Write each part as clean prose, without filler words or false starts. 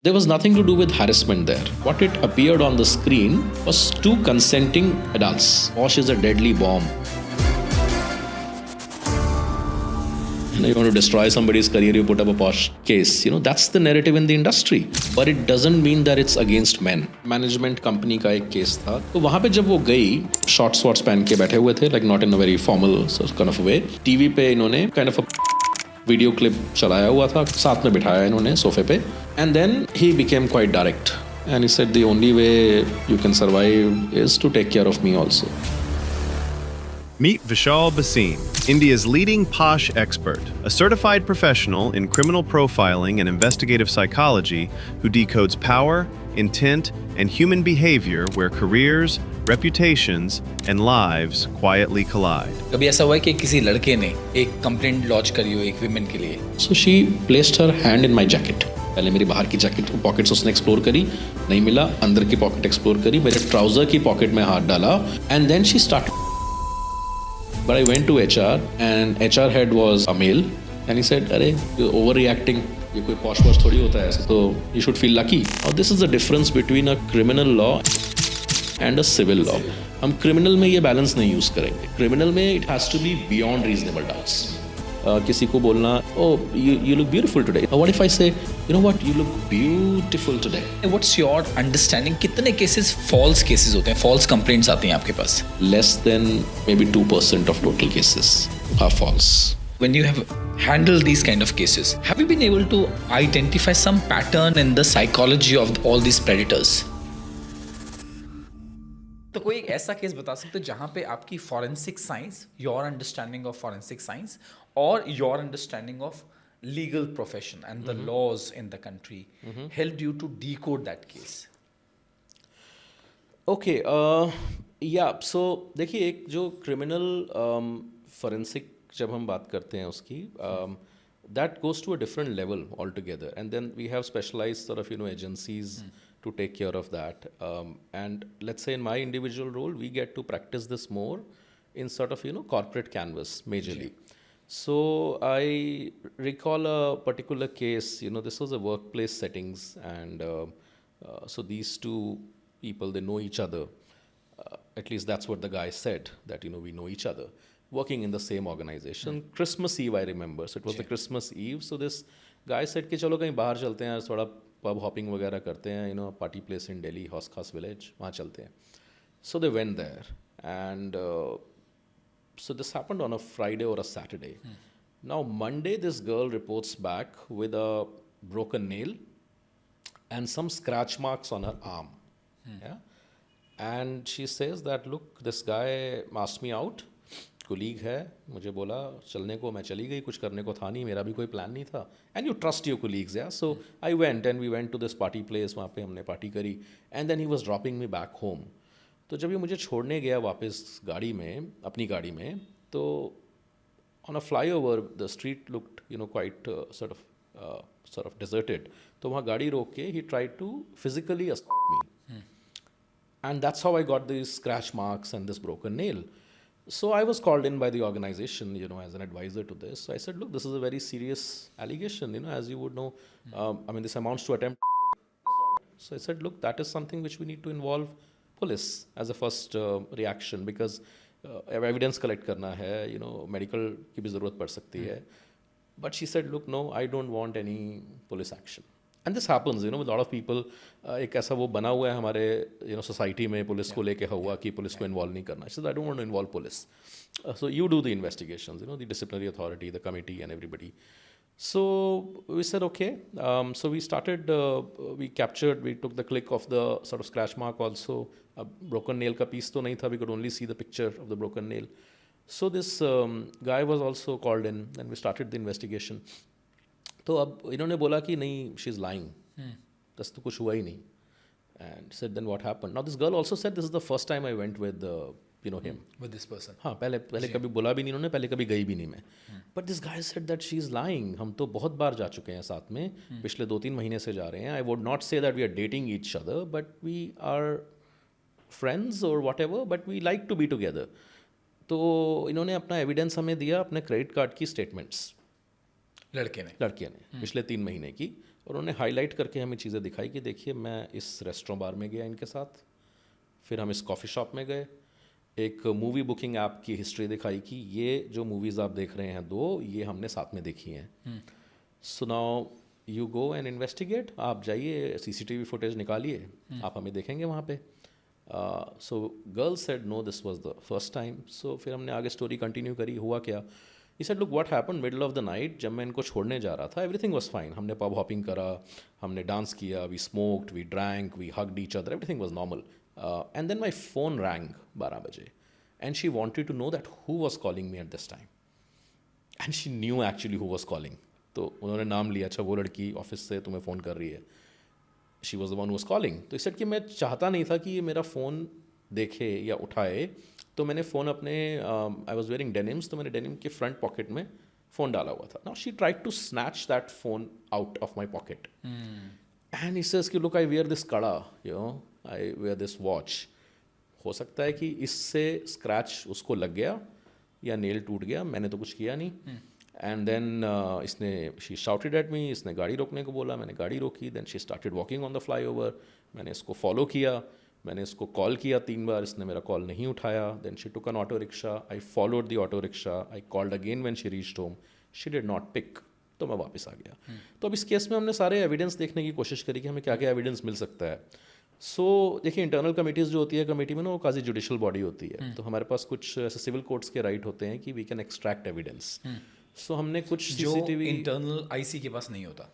There was nothing to do with harassment there. What it appeared on the screen was two consenting adults. Posh is a deadly bomb. You want to destroy somebody's career, you put up a posh case. That's the narrative in the industry. But it doesn't mean that it's against men. Management company का एक case था, तो वहाँ पे जब वो गई, shorts warts पहन के बैठे हुए थे, like not in a very formal kind of way. TV पे इन्होंने kind of a video clip चलाया हुआ था, साथ में बिठाया इन्होंने सोफे पे, and then he became quite direct and he said the only way you can survive is to take care of me also. Meet Vishal Bhasin, India's leading posh expert, a certified professional in criminal profiling and investigative psychology who decodes power, intent, and human behavior where careers, reputations, and lives quietly collide. कभी ऐसा हुआ है कि किसी लड़के ने एक complaint launch करी हो एक विमेन के लिए? So she placed her hand in my jacket. पहले मेरी बाहर की जैकेट पॉकेट्स उसने एक्सप्लोर करी, नहीं मिला, अंदर की पॉकेट एक्सप्लोर करी, मेरे ट्राउजर की पॉकेट में हाथ डाला, and then she started. But I went to HR and HR head was a male and he said, "अरे, you're overreacting. ये कोई posh posh थोड़ी होता है ऐसे, तो you should feel lucky." Now this is the difference between a criminal law and a civil law. हम criminal में ये balance नहीं use करेंगे. Criminal में it has to be beyond reasonable doubts. किसी को बोलना, oh you look beautiful today. What if I say, you know what, you look beautiful today? What's your understanding? कितने cases false cases होते हैं, false complaints आती हैं आपके पास? Less than maybe 2% of total cases are false. When you have handled these kind of cases, have you been able to identify some pattern in the psychology of all these predators? तो कोई एक ऐसा case बता सकते हो जहाँ पे आपकी forensic science, your understanding of forensic science और your understanding of legal profession and the laws in the country helped you to decode that case? Okay, yeah so देखिए, एक जो क्रिमिनल फॉरेंसिक जब हम बात करते हैं उसकी, that goes to a different level altogether, and then we have specialized sort of agencies to take care of that, and let's say in my individual role we get to practice this more in sort of corporate canvas majorly. So I recall a particular case, this was a workplace settings, and so these two people, they know each other, at least that's what the guy said, that we know each other, working in the same organization. Christmas Eve, I remember. So it was the Christmas Eve. So this guy said कि चलो कहीं बाहर चलते हैं, थोड़ा pub hopping वगैरह करते हैं, party place in Delhi, Haus Khas village, वहाँ चलते हैं. So they went there, and so this happened on a Friday or a Saturday. Now Monday, this girl reports back with a broken nail and some scratch marks on her arm. Yeah, and she says that, look, this guy asked me out. Colleague है, मुझे बोला चलने को, मैं चली गई, कुछ करने को था नहीं, मेरा भी कोई प्लान नहीं था, and you trust your colleagues, yeah so I went and we went to this party place, वहाँ पे हमने पार्टी करी, and then he was dropping me back home. तो जब ये मुझे छोड़ने गया वापस गाड़ी में, अपनी गाड़ी में, तो on a fly over the street looked quite sort of deserted. तो वहाँ गाड़ी रोक के ही tried to physically assault me, and that's how I got these scratch marks and this broken nail. So I was called in by the organization, as an advisor to this. So I said, look, this is a very serious allegation, as you would know. I mean, this amounts to attempt. So I said, look, that is something which we need to involve police as a first reaction, because evidence collect karna hai, medical ki bhi zarurat pad sakti hai. But she said, look, no, I don't want any police action. And this happens, with a lot of people. एक ऐसा वो बना हुआ है हमारे society में, police को लेके हुआ कि पुलिस को इन्वॉल्व नहीं करना. So I don't want to involve police. So you do the investigations, the disciplinary authority, the committee, and everybody. So we said okay. So we started. We took the click of the sort of scratch mark also. A broken nail का piece तो नहीं था. We could only see the picture of the broken nail. So this guy was also called in, and we started the investigation. तो अब इन्होंने बोला कि नहीं, शी इज़ लाइंग, बस तो कुछ हुआ ही नहीं. And said then what happened. Now this girl also said this is the first time I went with him, with this person. हाँ, पहले कभी बोला भी नहीं इन्होंने, पहले कभी गई भी नहीं मैं. But this guy said that she is lying. हम तो बहुत बार जा चुके हैं साथ में, पिछले 2-3 महीने से जा रहे हैं. I would not say that we are dating each other, but we are friends और whatever, but we like to be together. तो इन्होंने अपना एविडेंस हमें दिया, अपने क्रेडिट कार्ड की स्टेटमेंट्स, लड़के ने पिछले 3 महीने की, और उन्होंने हाईलाइट करके हमें चीज़ें दिखाई कि देखिए मैं इस रेस्टोरेंट बार में गया इनके साथ, फिर हम इस कॉफ़ी शॉप में गए, एक मूवी बुकिंग ऐप की हिस्ट्री दिखाई कि ये जो मूवीज़ आप देख रहे हैं दो, ये हमने साथ में देखी हैं। So now you go and investigate, आप जाइए सीसीटीवी फुटेज निकालिए, आप हमें देखेंगे वहाँ पे। So girl said no, this was the first time. So फिर हमने आगे स्टोरी कंटिन्यू करी, हुआ क्या। He said look what happened middle of the night, जब मैं इनको छोड़ने जा रहा था एवरीथिंग वाज फाइन, हमने पब हॉपिंग करा, हमने डांस किया, we smoked, we drank, we hugged each other, everything was normal. And then my phone rang 12 बजे and she wanted to know that who was calling me at this time, and she knew actually who was calling. तो उन्होंने नाम लिया, अच्छा वो लड़की office से तुम्हें फ़ोन कर रही है, she was the one who was calling. तो इस कि मैं चाहता नहीं था कि ये मेरा फ़ोन देखे या उठाए, तो मैंने फ़ोन अपने आई वॉज वेयरिंग डेनिम्स, तो मैंने डेनिम के फ्रंट पॉकेट में फ़ोन डाला हुआ था। Now she tried to snatch that phone out of my pocket and he says कि look I wear this kada, you know I wear this watch, हो सकता है कि इससे स्क्रैच उसको लग गया या नेल टूट गया, मैंने तो कुछ किया नहीं। एंड देन इसने शी शाउटेड एट मी, इसने गाड़ी रोकने को बोला, मैंने गाड़ी रोकी, then she started walking on the flyover, मैंने इसको फॉलो किया, मैंने इसको कॉल किया 3 बार, इसने मेरा कॉल नहीं उठाया। Then she took an auto rickshaw, I followed the auto rickshaw, I called again when she reached home, she did not pick, तो मैं वापस आ गया। तो अब इस केस में हमने सारे एविडेंस देखने की कोशिश करी कि हमें क्या क्या एविडेंस मिल सकता है। सो देखिए इंटरनल कमिटीज़ जो होती है कमेटी में ना, वो काजी जुडिशल बॉडी होती है, तो हमारे पास कुछ ऐसे सिविल कोर्ट्स के राइट होते हैं कि वी कैन एक्सट्रैक्ट एविडेंस। सो हमने कुछ जो सीसीटीवी, इंटरनल आईसी के पास नहीं होता।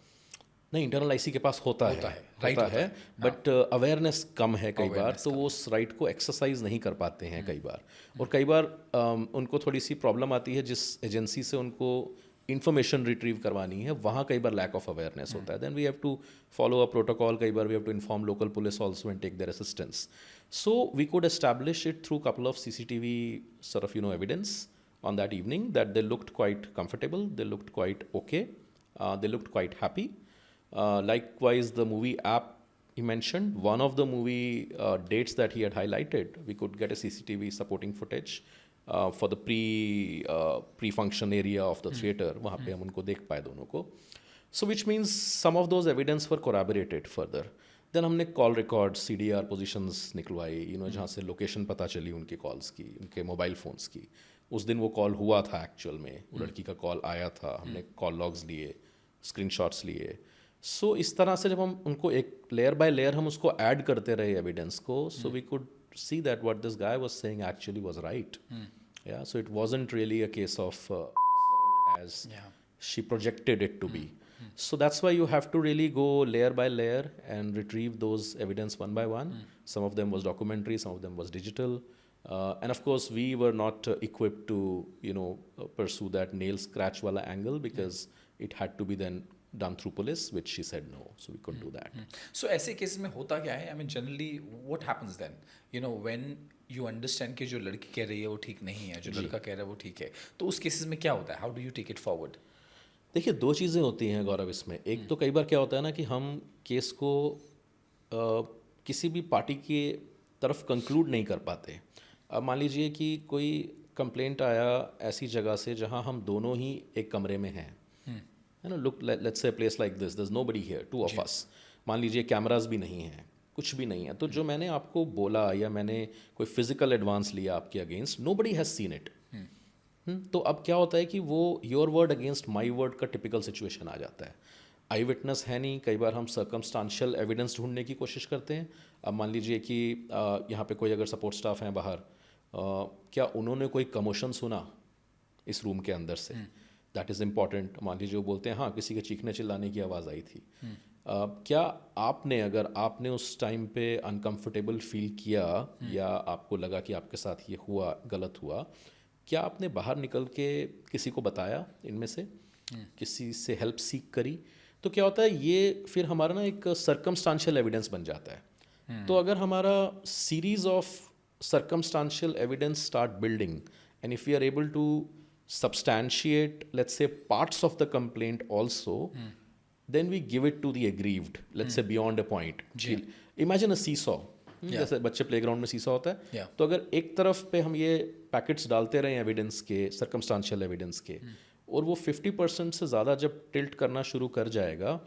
नहीं इंटरनल आईसी के पास होता है, right होता होता है, बट अवेयरनेस कम है कई बार, Awareness तो वो उस राइट को एक्सरसाइज नहीं कर पाते हैं कई बार। और कई बार उनको थोड़ी सी प्रॉब्लम आती है, जिस एजेंसी से उनको इन्फॉर्मेशन रिट्रीव करवानी है वहाँ कई बार लैक ऑफ अवेयरनेस होता है। Then we have to follow a protocol, कई बार we have to inform local police also and take their assistance. So we could establish it through couple of CCTV sort of evidence on that evening that they looked quite comfortable, they looked quite okay, they looked quite happy. Likewise, the movie app he mentioned, one of the movie dates that he had highlighted, we could get a CCTV supporting footage for the pre-function area of the theater, वहाँ पे हम उनको देख पाए दोनों को। So which means some of those evidence were corroborated further. Then हमने call record CDR positions निकलवाई, जहाँ से लोकेशन पता चली उनके कॉल्स की, उनके मोबाइल फ़ोन्स की। उस दिन वो कॉल हुआ था एक्चुअल में, वो लड़की का कॉल आया था, हमने कॉल लॉग्स लिए, स्क्रीनशॉट्स लिए। सो इस तरह से जब हम उनको एक लेयर बाय लेयर हम उसको ऐड करते रहे एविडेंस को, so we could see that what this guy was saying actually was right. Yeah, so it wasn't really a case of as she projected it to be. So that's why you have to really go layer by layer and retrieve those evidence one by one. Some of them was documentary, some of them was digital. And of course, we were not equipped to, pursue that nail scratch wala angle because it had to be then done through police, which she said no, so we couldn't do that. So ऐसे cases में होता क्या है? I mean generally what happens then? When you understand कि जो लड़की कह रही है वो ठीक नहीं है, जो लड़का कह रहा है वो ठीक है, तो उस केसेस में क्या होता है? How do you take it forward? देखिए 2 चीज़ें होती हैं गौरव इसमें। एक तो कई बार क्या होता है ना कि हम केस को किसी भी पार्टी की तरफ कंक्लूड नहीं कर पाते। अब मान लीजिए कि कोई कंप्लेंट आया ऐसी जगह से जहां हम दोनों ही एक कमरे में हैं, look let's say place like this, there is nobody here, 2 of us, मान लीजिए कैमरास भी नहीं हैं, कुछ भी नहीं है, तो जो मैंने आपको बोला या मैंने कोई फिजिकल एडवांस लिया आपके against, nobody has seen it. तो अब क्या होता है कि वो your word against my word का टिपिकल सिचुएशन आ जाता है। आई विटनेस है नहीं, कई बार हम सर्कमस्टांशियल एविडेंस ढूंढने की कोशिश करते हैं। अब मान लीजिए कि यहाँ पे कोई अगर सपोर्ट स्टाफ हैं बाहर, क्या उन्होंने कोई कमोशन सुना इस रूम के अंदर से, दैट इज़ इम्पॉर्टेंट। मान लीजिए वो बोलते हैं हाँ किसी के चीखने चिल्लाने की आवाज़ आई थी, क्या आपने अगर आपने उस टाइम पे अनकंफर्टेबल फील किया या आपको लगा कि आपके साथ ये हुआ, गलत हुआ, क्या आपने बाहर निकल के किसी को बताया, इनमें से किसी से हेल्प सीख करी? तो क्या होता है ये फिर हमारा ना एक सर्कमस्टांशियल एविडेंस बन जाता है। तो अगर हमारा series of circumstantial evidence start building, and if we are able to substantiate, let's say, parts of the complaint also, then we give it to the aggrieved, let's say beyond a point. Imagine a seesaw, जैसे बच्चे playground में सीसा होता है, तो अगर एक तरफ पे हम ये पैकेट्स डालते रहें एविडेंस के, सर्कमस्टांशियल एविडेंस के, और वो 50% से ज़्यादा जब टिल्ट करना शुरू कर जाएगा,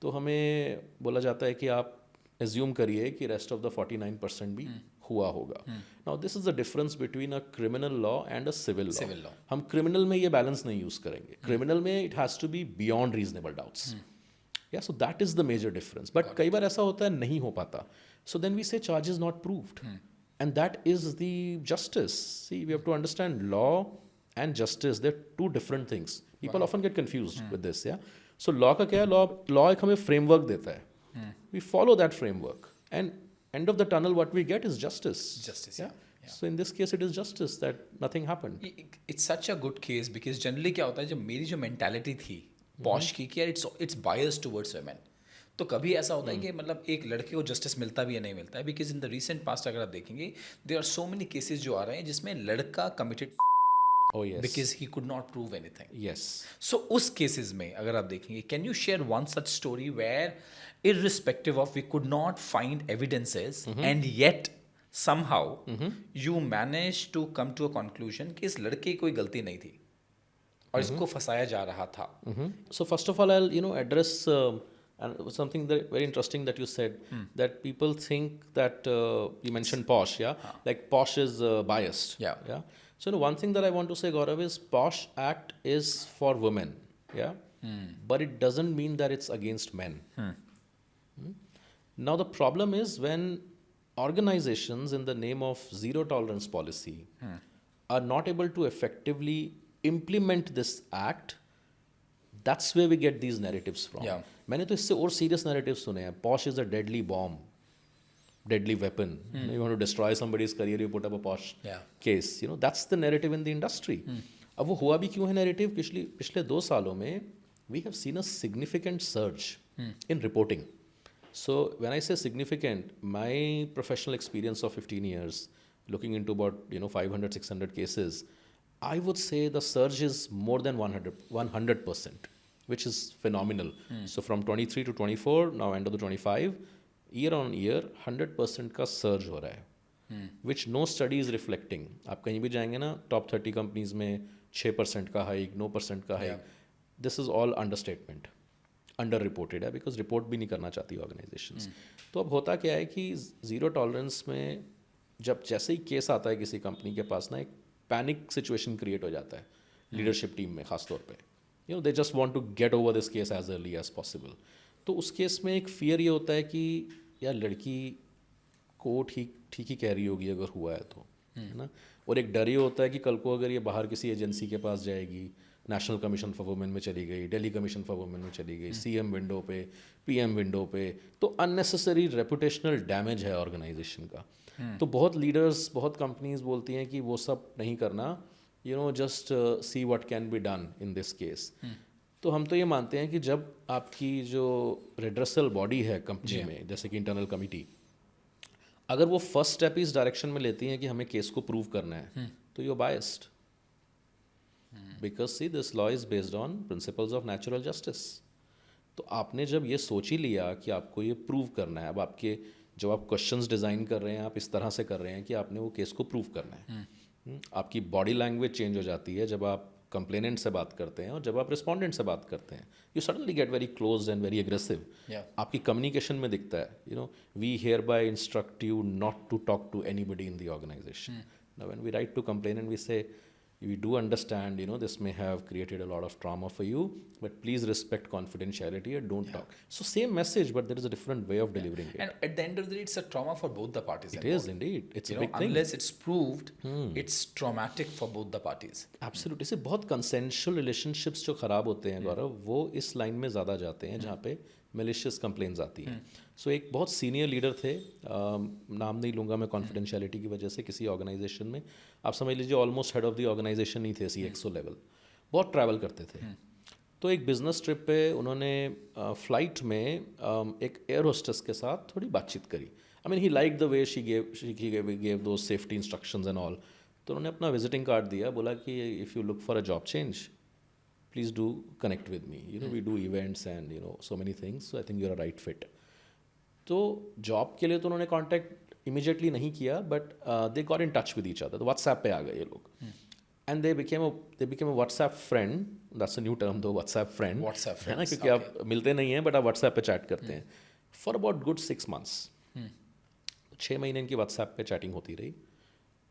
तो हमें बोला जाता है कि आप एज्यूम करिए कि रेस्ट ऑफ द 49% भी हुआ होगा. Now this is the difference between a criminal law and a civil Civil law. law. हम क्रिमिनल में ये बैलेंस नहीं यूज करेंगे. क्रिमिनल में it has to be beyond reasonable doubts. Yeah so that is the major difference. But कई बार ऐसा होता है नहीं हो पाता. So then we say charges not proved. And that is the justice. See, we have to understand law and justice. They're two different things. People often get confused with this. Yeah. So law का क्या है? Law एक हमें framework देता है. We follow that framework, and end of the tunnel, what we get is justice. Justice, Yeah. yeah. So in this case, it is justice that nothing happened. It's such a good case because generally क्या होता है, जब मेरी जो mentality थी posh की कि यार it's biased towards women, तो कभी ऐसा होता है कि मतलब एक लड़के को जस्टिस मिलता भी या नहीं मिलता है. Because in the recent past अगर आप देखेंगे there are so many cases जो आ रहे हैं जिसमें लड़का committed Oh yes. Because he could not prove anything. Yes. So उस केसेस में अगर आप देखेंगे, can you share one such story where irrespective of we could not find evidences and yet somehow you managed to come to a conclusion कि इस लड़के की कोई गलती नहीं थी और इसको फंसाया जा रहा था. So first of all, I'll address and something that very interesting that you said, that people think that you mentioned Posh, yeah, like Posh is biased, Yeah. yeah. So one thing that I want to say, Gaurav, is Posh Act is for women, yeah, but it doesn't mean that it's against men. Now the problem is when organizations in the name of zero tolerance policy are not able to effectively implement this act. That's where we get these narratives from. Yeah. मैंने तो इससे और serious narratives सुने हैं. Posh is a deadly bomb, deadly weapon. You want to destroy somebody's career, you put up a Posh Yeah. case. That's the narrative in the industry. अब वो हुआ भी क्यों है narrative? पिछले 2 सालों में we have seen a significant surge in reporting. So when I say significant, my professional experience of 15 years, looking into about 500, 600 cases, I would say the surge is more than 100%, which is phenomenal. So from 23 to 24, now end of the 25, year on year, 100% का surge हो रहा है, which no study is reflecting. आप कहीं भी जाएंगे ना, top 30 companies में 6% का hike, 9% का hike. This is all understatement. Under reported है बिकॉज रिपोर्ट भी नहीं करना चाहती ऑर्गेनाइजेशंस. तो अब होता क्या है कि ज़ीरो टॉलरेंस में जब जैसे ही केस आता है किसी कंपनी के पास ना, एक पैनिक सिचुएशन क्रिएट हो जाता है लीडरशिप टीम में खास तौर पे. They just want to get over this case as early as possible. तो उस केस में एक फियर ये होता है कि यार लड़की को ठीक ही कह रही होगी अगर हुआ है तो, है ना. और एक डर ये होता है कि कल को अगर ये बाहर किसी एजेंसी के पास जाएगी, नेशनल कमीशन फॉर वुमेन में चली गई, दिल्ली कमीशन फॉर वुमेन में चली गई, सीएम विंडो पे, पीएम विंडो पे, तो अननेसेसरी रेपुटेशनल डैमेज है ऑर्गेनाइजेशन का. तो बहुत लीडर्स, बहुत कंपनीज बोलती हैं कि वो सब नहीं करना, just see what can be done in this case. तो हम तो ये मानते हैं कि जब आपकी जो रेड्रेसल बॉडी है कंपनी में, जैसे कि इंटरनल कमिटी, अगर वो फर्स्ट स्टेप इस डायरेक्शन में लेती हैं कि हमें केस को प्रूव करना है, तो you biased. Because see this law is based on principles of natural justice. तो आपने जब ये सोच ही लिया कि आपको ये प्रूव करना है, अब आपके जब आप क्वेश्चंस डिज़ाइन कर रहे हैं, आप इस तरह से कर रहे हैं कि आपने वो केस को प्रूव करना है. आपकी बॉडी लैंग्वेज चेंज हो जाती है जब आप कंप्लेनेंट से बात करते हैं और जब आप रिस्पोंडेंट से बात करते हैं. You suddenly get very close and very aggressive. आपकी कम्युनिकेशन में दिखता है, we hereby instruct you not to talk to anybody in the organisation. Now when we write to complain and we say, we do understand, this may have created a lot of trauma for you, but please respect confidentiality and don't talk. So same message, but there is a different way of delivering it. And at the end of the day, it's a trauma for both the parties. It is indeed. It's a big thing. Unless it's proved, it's traumatic for both the parties. Absolutely. इससे बहुत consensual relationships जो खराब होते हैं गौरव, वो इस line में ज़्यादा जाते हैं जहाँ पे malicious complaints आती हैं. सो एक बहुत सीनियर लीडर थे, नाम नहीं लूँगा मैं कॉन्फिडेंशियलिटी की वजह से, किसी ऑर्गेनाइजेशन में, आप समझ लीजिए almost head of the organisation ही थे, CXO लेवल, बहुत ट्रैवल करते थे. तो एक बिजनेस ट्रिप पे उन्होंने फ्लाइट में एक एयर होस्टेस के साथ थोड़ी बातचीत करी. I mean he like the way she gave दो सेफ्टी इंस्ट्रक्शंस एंड ऑल. तो उन्होंने अपना विजिटिंग कार्ड दिया, बोला कि if you look for a job change, please do connect with me, we do events and so many things, so I think you are a right fit. तो job के लिए तो उन्होंने कांटेक्ट इमीडिएटली नहीं किया, but they got in touch with each other. तो WhatsApp पे आ गए ये लोग. and they became a WhatsApp friend. That's a new term though, WhatsApp friend. WhatsApp है ना, friends, क्योंकि आप मिलते नहीं हैं बट आप WhatsApp पे चैट करते हैं फॉर अबाउट गुड 6 months. 6 महीने इनकी WhatsApp पे चैटिंग होती रही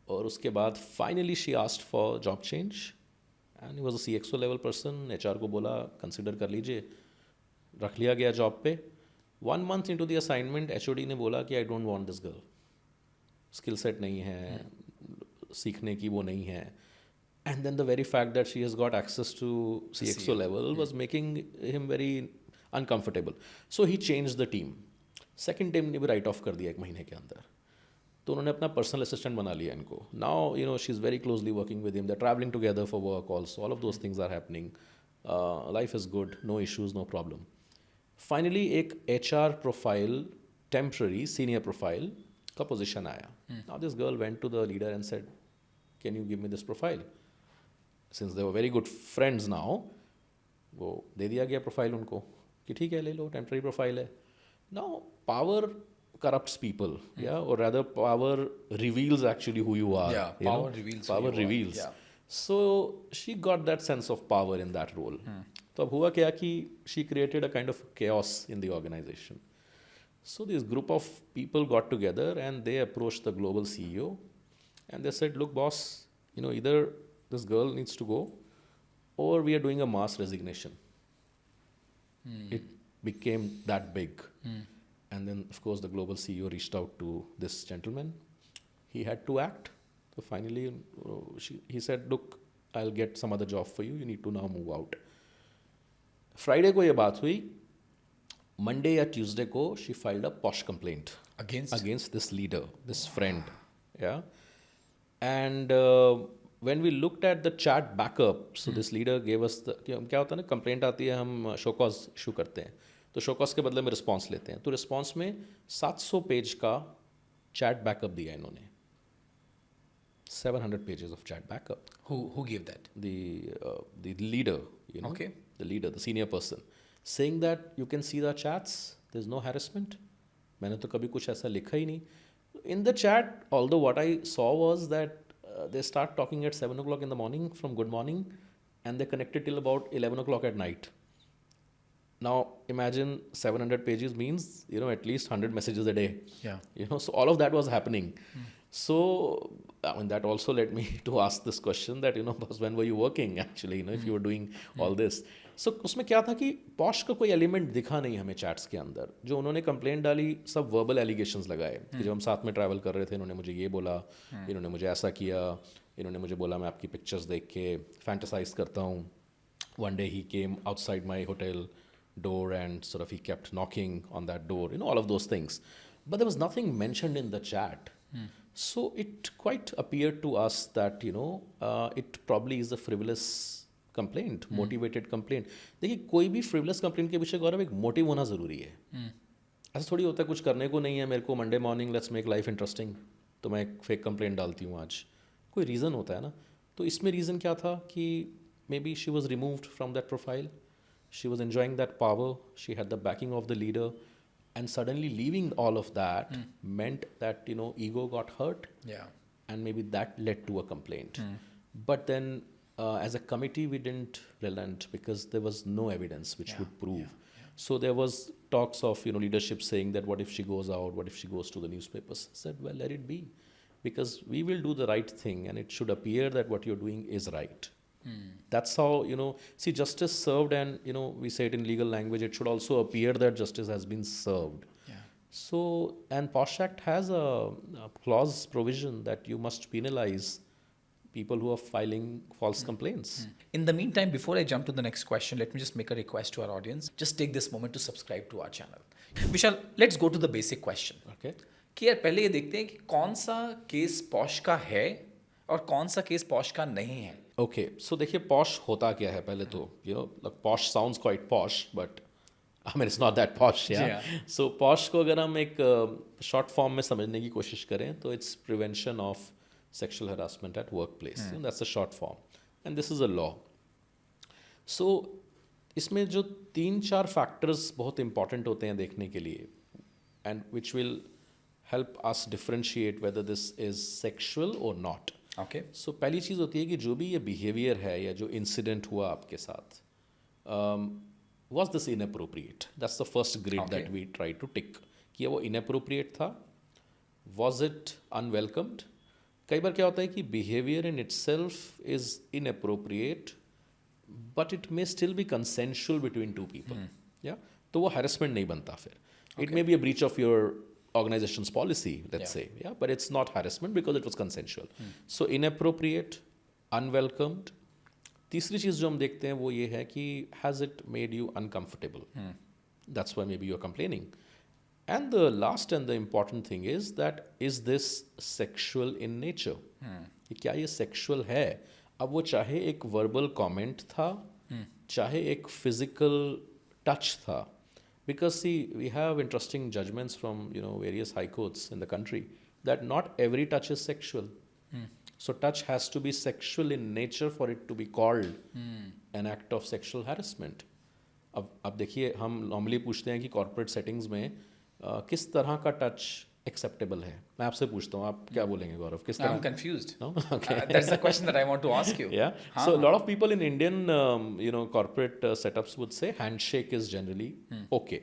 और उसके बाद finally she asked for job change and he was a CXO level person. HR को बोला कंसिडर कर लीजिए, रख लिया गया जॉब पे. 1 month into the assignment HOD ने बोला कि I don't want this girl, skill set नहीं है, सीखने की वो नहीं है. And then the very fact that she has got access to CXO level was making him very uncomfortable. So he changed the team. Second team ने भी write off कर दिया 1 महीने के अंदर. तो उन्होंने अपना पर्सनल असिस्टेंट बना लिया इनको. Now you know she is very closely working with him, they travelling together for work also, all of those things are happening. Life is good, no issues, no problem. Finally एक HR profile, temporary senior profile का position आया. Now this girl went to the leader and said can you give me this profile. Since they were very good friends now, वो दे दिया गया profile उनको कि ठीक है ले लो, टेम्पररी प्रोफाइल है. Now power corrupts people, yeah, or rather power reveals actually who you are. Yeah, you power know? reveals who Power you are, reveals. yeah. So she got that sense of power in that role. तो अब हुआ क्या कि she created a kind of chaos in the organization. So this group of people got together and they approached the global CEO and they said, look boss, you know, either this girl needs to go or we are doing a mass resignation. It became that big. And then, of course, the global CEO reached out to this gentleman. He had to act. So finally, he said, look, I'll get some other job for you. You need to now move out. Friday को ये बात हुई. Monday या Tuesday को she filed a posh complaint against this leader, this friend. Yeah. And when we looked at the chat backup, so this leader gave us the, क्या होता है ना, complaint आती है, हम show cause issue करते हैं. तो शोकॉस के बदले में रिस्पॉन्स लेते हैं. तो रिस्पॉन्स में 700 पेज का चैट बैकअप दिया इन्होंने. 700 pages of chat backup. Who gave that? The leader, you know, Okay. the leader, the senior person, saying that you can see the chats, there's no harassment. मैंने तो कभी कुछ ऐसा लिखा ही नहीं. In the chat, although what I saw was that they start talking at 7 o'clock in the morning from good morning and they connected till about 11 o'clock at night. Now imagine 700 pages means, you know, at least 100 messages a day. Yeah. You know, so all of that was happening. So I mean, that also led me to ask this question that, you know, boss, when were you working actually, you know, if you were doing all this. So उसमें क्या था कि posh का कोई element दिखा नहीं हमें chats के अंदर. जो उन्होंने कंप्लेंट डाली सब वर्बल एलिगेशंस लगाए कि जब हम साथ में ट्रैवल कर रहे थे इन्होंने मुझे ये बोला, इन्होंने मुझे ऐसा किया, इन्होंने मुझे बोला मैं आपकी पिक्चर्स देख के फैंटेसाइज करता हूँ. One day he came outside my hotel door and sort of he kept knocking on that door, you know, all of those things. But there was nothing mentioned in the chat. So it quite appeared to us that, you know, it probably is a frivolous complaint, motivated complaint. देखिए कोई भी frivolous complaint के पीछे गौरव एक motive होना ज़रूरी है. ऐसा थोड़ी होता है कुछ करने को नहीं है मेरे को, Monday morning let's make life interesting, तो मैं एक फेक कंप्लेंट डालती हूँ आज. कोई रीज़न होता है ना. तो इसमें रीज़न क्या था कि may be she was removed from that profile. She was enjoying that power. She had the backing of the leader. And suddenly leaving all of that meant that, you know, ego got hurt. Yeah. And maybe that led to a complaint. But then as a committee, we didn't relent because there was no evidence which would prove. So there was talks of, you know, leadership saying that what if she goes out? What if she goes to the newspapers? I said, well, let it be. Because we will do the right thing and it should appear that what you're doing is right. That's how, you know, see, justice served, and, you know, we say it in legal language, it should also appear that justice has been served. Yeah. So, and POSH Act has a clause provision that you must penalize people who are filing false complaints. In the meantime, before I jump to the next question, let me just make a request to our audience. Just take this moment to subscribe to our channel. Vishal, let's go to the basic question. Okay. कि यार पहले ये देखते हैं कि कौन सा case posh का है और कौन सा केस पॉश का नहीं है. Okay, so देखिए पॉश होता क्या है पहले तो, you know, like posh sounds quite posh, but I mean it's not that posh, yeah. So posh को अगर हम एक short form में समझने की कोशिश करें तो it's prevention of sexual harassment at workplace. You know, that's the short form, and this is a law. So इसमें जो 3-4 factors बहुत important होते हैं देखने के लिए, and which will help us differentiate whether this is sexual or not. Okay. सो पहली चीज़ होती है कि जो भी ये बिहेवियर है या जो इंसिडेंट हुआ आपके साथ, was this inappropriate? That's the first grade Okay. That we try to tick कि वो इनअप्रोप्रिएट था, वॉज इट अनवेलकम्ड? कई बार क्या होता है कि behaviour in itself is inappropriate but it may still be consensual between two people, या तो वो हैरेसमेंट नहीं बनता फिर. It may be a breach of your organization's policy, let's say, yeah, but it's not harassment because it was consensual. So inappropriate, unwelcomed. तीसरी चीज़ जो हम देखते हैं वो ये है कि has it made you uncomfortable? That's why maybe you're complaining. And the last and the important thing is that is this sexual in nature? कि क्या ये sexual है? अब वो चाहे एक verbal comment था, चाहे एक physical touch था. Because see, we have interesting judgments from various high courts in the country that not every touch is sexual. So touch has to be sexual in nature for it to be called an act of sexual harassment. अब देखिए, हम normally पूछते हैं कि corporate settings में किस तरह का टच एक्सेप्टेबल है. मैं आपसे पूछता हूँ, आप क्या बोलेंगे गौरव? किस तरह? I'm confused. No? Okay. That's the question that I want to ask you. Yeah. So a lot of people in Indian, corporate setups would say handshake is generally okay.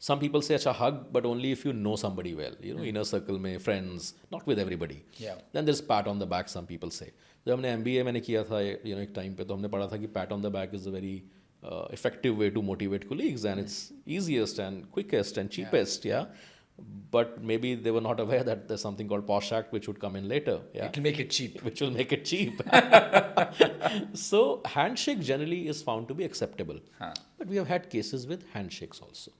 Some people say acha hug, but only if you know somebody well. Inner circle में friends, not with everybody. Yeah. Then there's pat on the back. Some people say. जब हमने MBA मैंने किया था, एक time पे तो हमने पढ़ा था कि pat on the back is a very effective way to motivate colleagues, and it's easiest and quickest and cheapest. Yeah. But maybe they were not aware that there's something called POSH Act which would come in later. Yeah. It'll make it cheap. Which will make it cheap. So handshake generally is found to be acceptable. But we have had cases with handshakes also.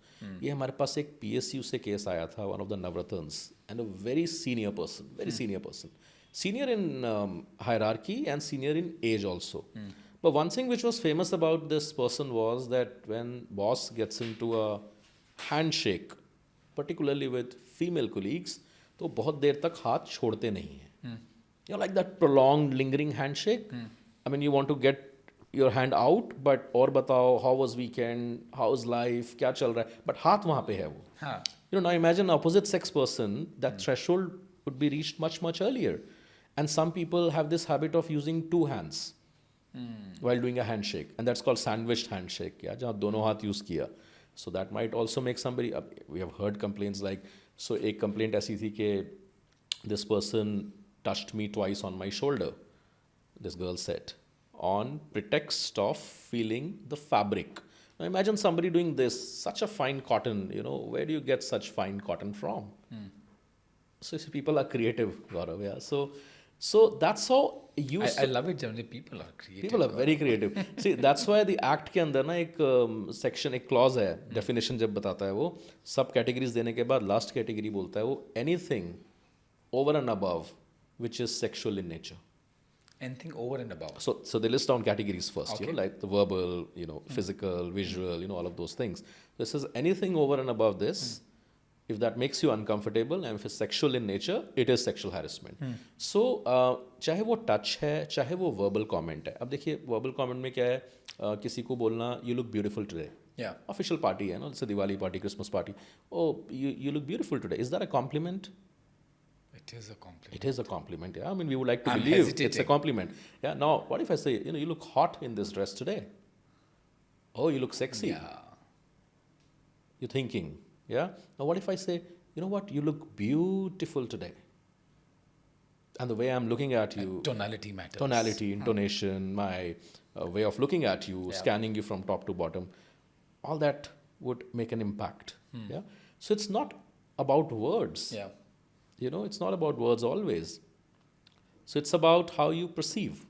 ये हमारे पास एक PSU से case आया था, one of the Navratans, and a very senior person, senior in hierarchy and senior in age also. But one thing which was famous about this person was that when boss gets into a handshake, particularly with female colleagues, तो बहुत देर तक हाथ छोड़ते नहीं हैं. Like that prolonged lingering handshake. I mean, you want to get your hand out, but और बताओ, how was weekend, how's life, क्या चल रहा है, but हाथ वहाँ पे है वो. हाँ. Now imagine opposite sex person, that threshold would be reached much earlier. And some people have this habit of using two hands while doing a handshake, and that's called sandwiched handshake. Yeah, जहाँ दोनों हाथ use किया. So that might also make somebody, we have heard complaints like, so एक complaint ऐसी थी कि this person touched me twice on my shoulder, this girl said, on pretext of feeling the fabric. Now imagine somebody doing this, such a fine cotton, where do you get such fine cotton from? So people are creative, Gaurav, yeah. So that's how you... I love it generally people are creative. People are very creative. See, that's why the act के अंदर ना एक section, एक clause है, definition जब बताता है वो, सब categories देने के बाद last category बोलता है वो, anything over and above which is sexual in nature. Anything over and above. So they list down categories first, Okay. like the verbal, physical, visual, all of those things. This is anything over and above this. If that makes you uncomfortable and if it's sexual in nature, it is sexual harassment. So चाहे वो touch है, चाहे वो verbal comment है. अब देखिए verbal comment में क्या है, किसी को बोलना you look beautiful today. Yeah. Official party है ना, जैसे Diwali party, Christmas party. Oh, you look beautiful today. Is that a compliment? It is a compliment. It is a compliment. Yeah, I mean we would like to I'm believe it's hesitating. a compliment. Yeah. Now, what if I say, you look hot in this dress today? Oh, you look sexy. Yeah. You're thinking. Yeah. Now, what if I say, you know what? You look beautiful today. And the way I'm looking at you, Tonality matters. tonality, intonation, my way of looking at you, Yeah. scanning you from top to bottom, all that would make an impact. Yeah. So it's not about words. Yeah. It's not about words always. So it's about how you perceive.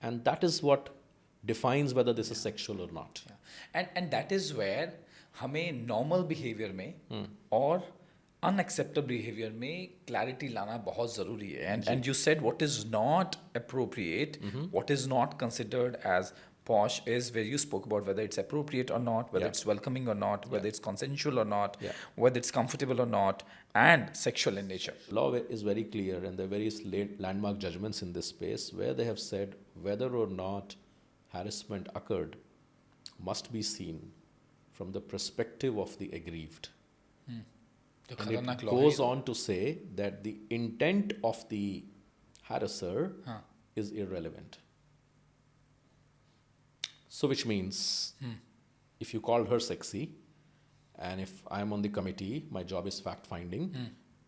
And that is what defines whether this is sexual or not. Yeah. And that is where हमें normal behavior में और unacceptable behavior में clarity लाना बहुत ज़रूरी है. And you said what is not appropriate, what is not considered as posh is where you spoke about whether it's appropriate or not, whether Yeah. it's welcoming or not, whether it's consensual or not, Yeah. whether it's comfortable or not, and sexual in nature. Law is very clear, and there are various landmark judgments in this space where they have said whether or not harassment occurred must be seen from the perspective of the aggrieved. तो And खतरनाक it law goes है. on to say that the intent of the harasser is irrelevant. So which means if you called her sexy, and if I'm on the committee, my job is fact finding,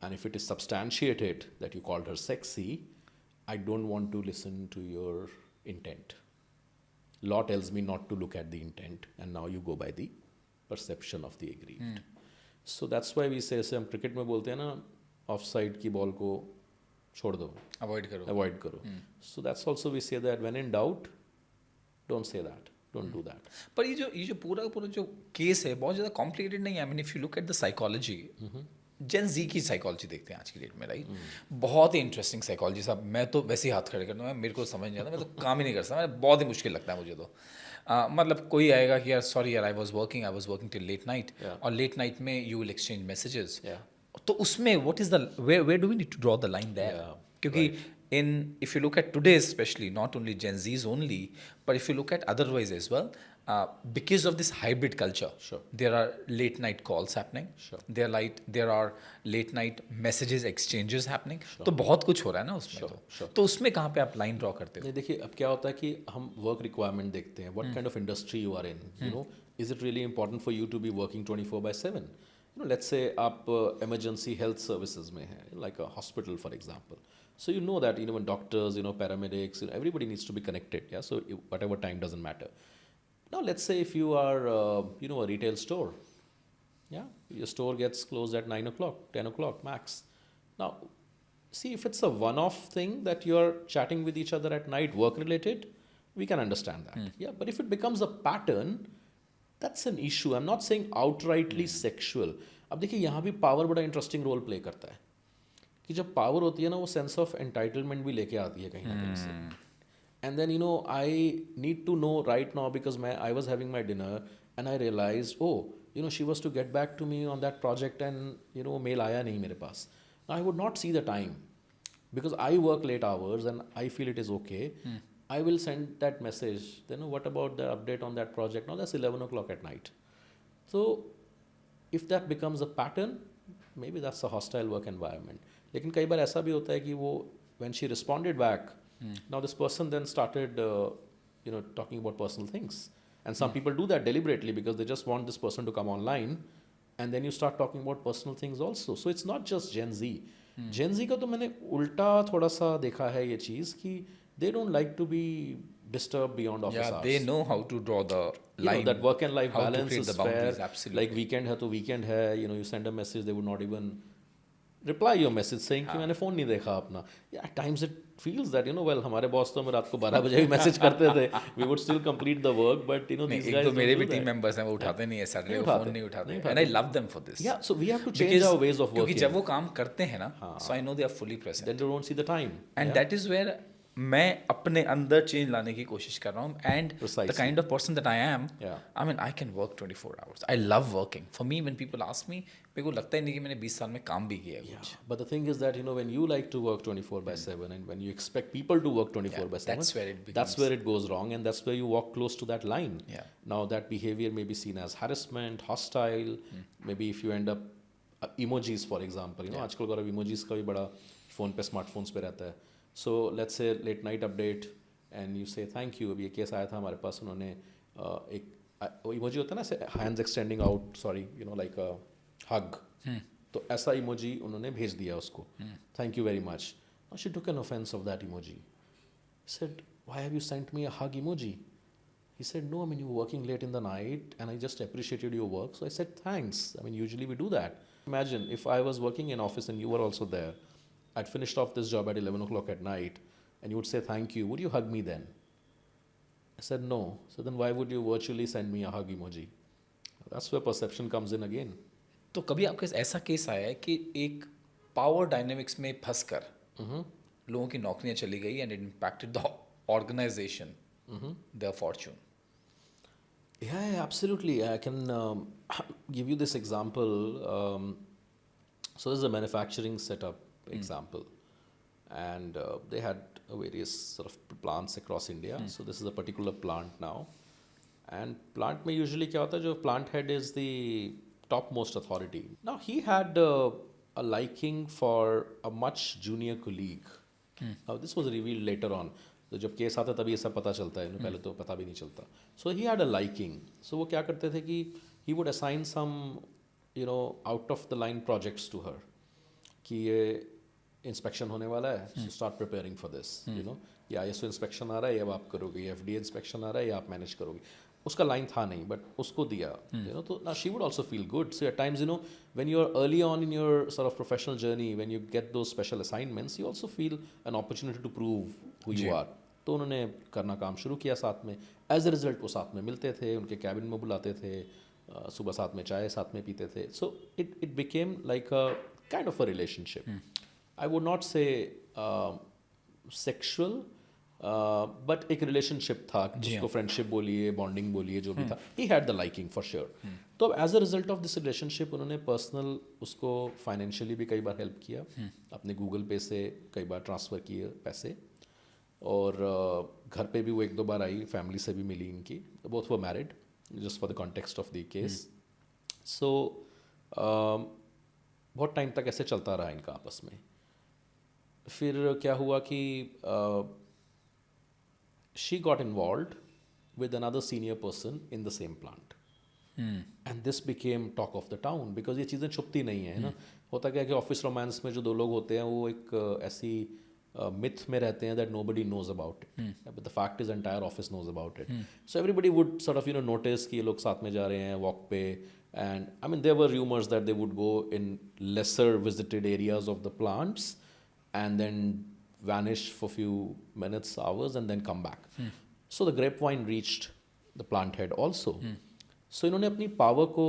and if it is substantiated that you called her sexy, I don't want to listen to your intent. Law tells me not to look at the intent, and now you go by the perception of the aggrieved. So that's why we say, हम cricket में बोलते हैं ना, of side की ball को छोड़ दो, avoid करो. So that's also we say that when in doubt, don't say that, don't do that. पर ये जो पूरा जो केस है बहुत ज़्यादा कॉम्प्लिकेटेड नहीं है. I mean if you look at the psychology, Gen Z की साइकोलॉजी देखते हैं आज की डेट में, राइट? बहुत ही इंटरेस्टिंग साइकोलॉजी. साहब मैं तो वैसे ही हाथ खड़े करता हूँ, मेरे को समझ नहीं आता, मैं तो काम ही नहीं कर सकता, बहुत ही मुश्किल लगता है मुझे तो. मतलब कोई आएगा कि यार सॉरी यार, I was working till late night, और लेट नाइट में यू विल एक्सचेंज मैसेजेस. तो उसमें what is the where do we need to draw the line there? क्योंकि if you look at today especially, not only Gen Zs only, but if you look at otherwise as well, because of this hybrid culture, there are late night calls happening, there are late night messages exchanges happening. तो बहुत कुछ हो रहा है ना उसमें. तो उसमें कहाँ पे आप लाइन ड्रॉ करते हो? देखिए अब क्या होता है कि हम वर्क रिक्वायरमेंट देखते हैं, what kind of industry you are in, you know, is it really important for you to be working 24/7? You know, let's say आप emergency health services में हैं, like a hospital for example. So you know that, you know, when doctors, you know, paramedics, you know, everybody needs to be connected. Yeah, so whatever time doesn't matter. Now let's say if you are, you know, a retail store, yeah, your store gets closed at 9 o'clock, 10 o'clock max. Now, see, if it's a one-off thing that you are chatting with each other at night, work-related, we can understand that. Yeah, but if it becomes a pattern, that's an issue. I'm not saying outrightly sexual. अब देखिए यहाँ भी power बड़ा interesting role play करता है कि जब power होती है ना, वो सेंस ऑफ एंटाइटलमेंट भी लेके आती है कहीं ना कहीं से. And then you know I need to know right now, because I was having my dinner and I realise, oh you know, she was to get back to me on that project and you know mail आया नहीं मेरे पास. I would not see the time because I work late hours and I feel it is okay. I will send that message. Then what about the update on that project? Now that's 11 o'clock at night. So if that becomes a pattern, maybe that's a hostile work environment. लेकिन कई बार ऐसा भी होता है कि वो when she responded back, now this person then started you know, talking about personal things. And some people do that deliberately because they just want this person to come online, and then you start talking about personal things also. So it's not just Gen Z. Gen Z का तो मैंने उल्टा थोड़ा सा देखा है ये चीज़ कि they don't like to be disturbed beyond office hours. They know how to draw the You know, that work and life how to balance create is the boundaries, fair. absolutely. Like weekend है तो weekend है, you know, you send a message, they would not even reply your message saying कि मैंने phone नहीं देखा अपना. Yeah, at times it feels that, you know, well, हमारे boss तो हमें रात को 12 बजे भी मैसेज करते थे. We would still complete the work, but you know, these guys तो मेरे don't भी do टीम that. मेंबर्स हैं, वो उठाते नहीं है सैटरडे को, फोन नहीं उठाते, and I love them for this. Yeah, so we have to change our ways of working. क्योंकि जब वो काम करते हैं ना, so I know they are fully present, Then they don't see the time. And that is where मैं अपने अंदर चेंज लाने की कोशिश कर रहा हूँ. And the Precisely. Kind of person that I am, Yeah. I mean I can work 24 hours. I love working. For me when people ask me, मेरे को लगता ही नहीं कि मैंने 20 साल में काम भी किया है Yeah, कुछ. but the thing is that, you know, when you like to work 24/7 and when you expect people to work 24/7, that's where it becomes- that's where it goes wrong, and that's where you walk close to that line. Yeah. Now that behavior may be seen as harassment, hostile. Maybe if you end up emojis, for example, you know, आजकल गौरव emojis का भी बड़ा phone पे, smartphones पे रहता है. So let's say late night update and you say thank you. अभी ये केस आया था हमारे पास, उन्होंने एक emoji होता है ना ऐसे hands extending out, sorry, you know, like a hug. तो ऐसा इमोजी उन्होंने भेज दिया उसको, thank you very much. Now she took an offense of that emoji. He said, why have you sent me a hug emoji? He said, no, I mean, you were working late in the night and I just appreciated your work. So I said, thanks. I mean, usually we do that. Imagine if I was working in office and you were also there. I'd finished off this job at 11 o'clock at night and you would say thank you. Would you hug me then? I said, no. So then why would you virtually send me a hug emoji? That's where perception comes in again. तो कभी आपके ऐसा case आया है कि एक power dynamics में फंसकर लोगों की नौकरियां चली गई and it impacted the organisation, their fortune? Yeah, absolutely. I can give you this example. So this is a manufacturing setup example, and they had various sort of plants across India. So this is a particular plant now, and plant में usually क्या होता है, जो plant head is the topmost authority. Now he had a liking for a much junior colleague this was revealed later on. तो जब case आता तभी ये सब पता चलता है, पहले तो पता भी नहीं चलता. सो ही हैड अ लाइकिंग. सो वो क्या करते थे कि he would assign some out of the line projects to her कि ये इंस्पेक्शन होने वाला है, so start preparing for this. या ISO इंस्पेक्शन आ रहा है, ये अब आप करोगे. या FDA इंस्पेक्शन आ रहा है, ये आप मैनेज करोगे. उसका लाइन था नहीं, बट उसको दिया. तो ना she would also feel good. So at times when you're early on in your sort of professional journey, when you get those special assignments, you also feel an opportunity to prove who you are. तो उन्होंने करना काम शुरू किया साथ में. As a result वो साथ में मिलते थे, उनके कैबिन में बुलाते थे, सुबह साथ में चाय साथ में पीते थे. So it became like a kind of a relationship. I would not say sexual, but एक रिलेशनशिप था. उसको फ्रेंडशिप बोलिए, बॉन्डिंग बोलिए, जो भी था. He had the liking for sure. तो as a result of this relationship उन्होंने पर्सनल उसको फाइनेंशियली भी कई बार हेल्प किया. अपने गूगल पे से कई बार ट्रांसफ़र किए पैसे. और घर पे भी वो 1-2 बार आई, फैमिली से भी मिली इनकी. Both were married, just for the context of the case. So बहुत टाइम तक ऐसे चलता रहा इनका आपस में. फिर क्या हुआ कि she got involved with another senior person in the same plant. And this became talk of the town because ये चीज़ें छुपती नहीं है ना. होता क्या है कि ऑफिस रोमांस में जो 2 लोग होते हैं वो एक ऐसी मिथ में रहते हैं that nobody knows about it. But the fact is entire office knows about it. So everybody would sort of notice कि ये लोग साथ में जा रहे हैं वॉक पे. And I mean there were rumors that they would go in lesser visited areas of the plants and then vanish for few minutes, hours, and then come back. So the grapevine reached the plant head also. So इन्होंने अपनी power को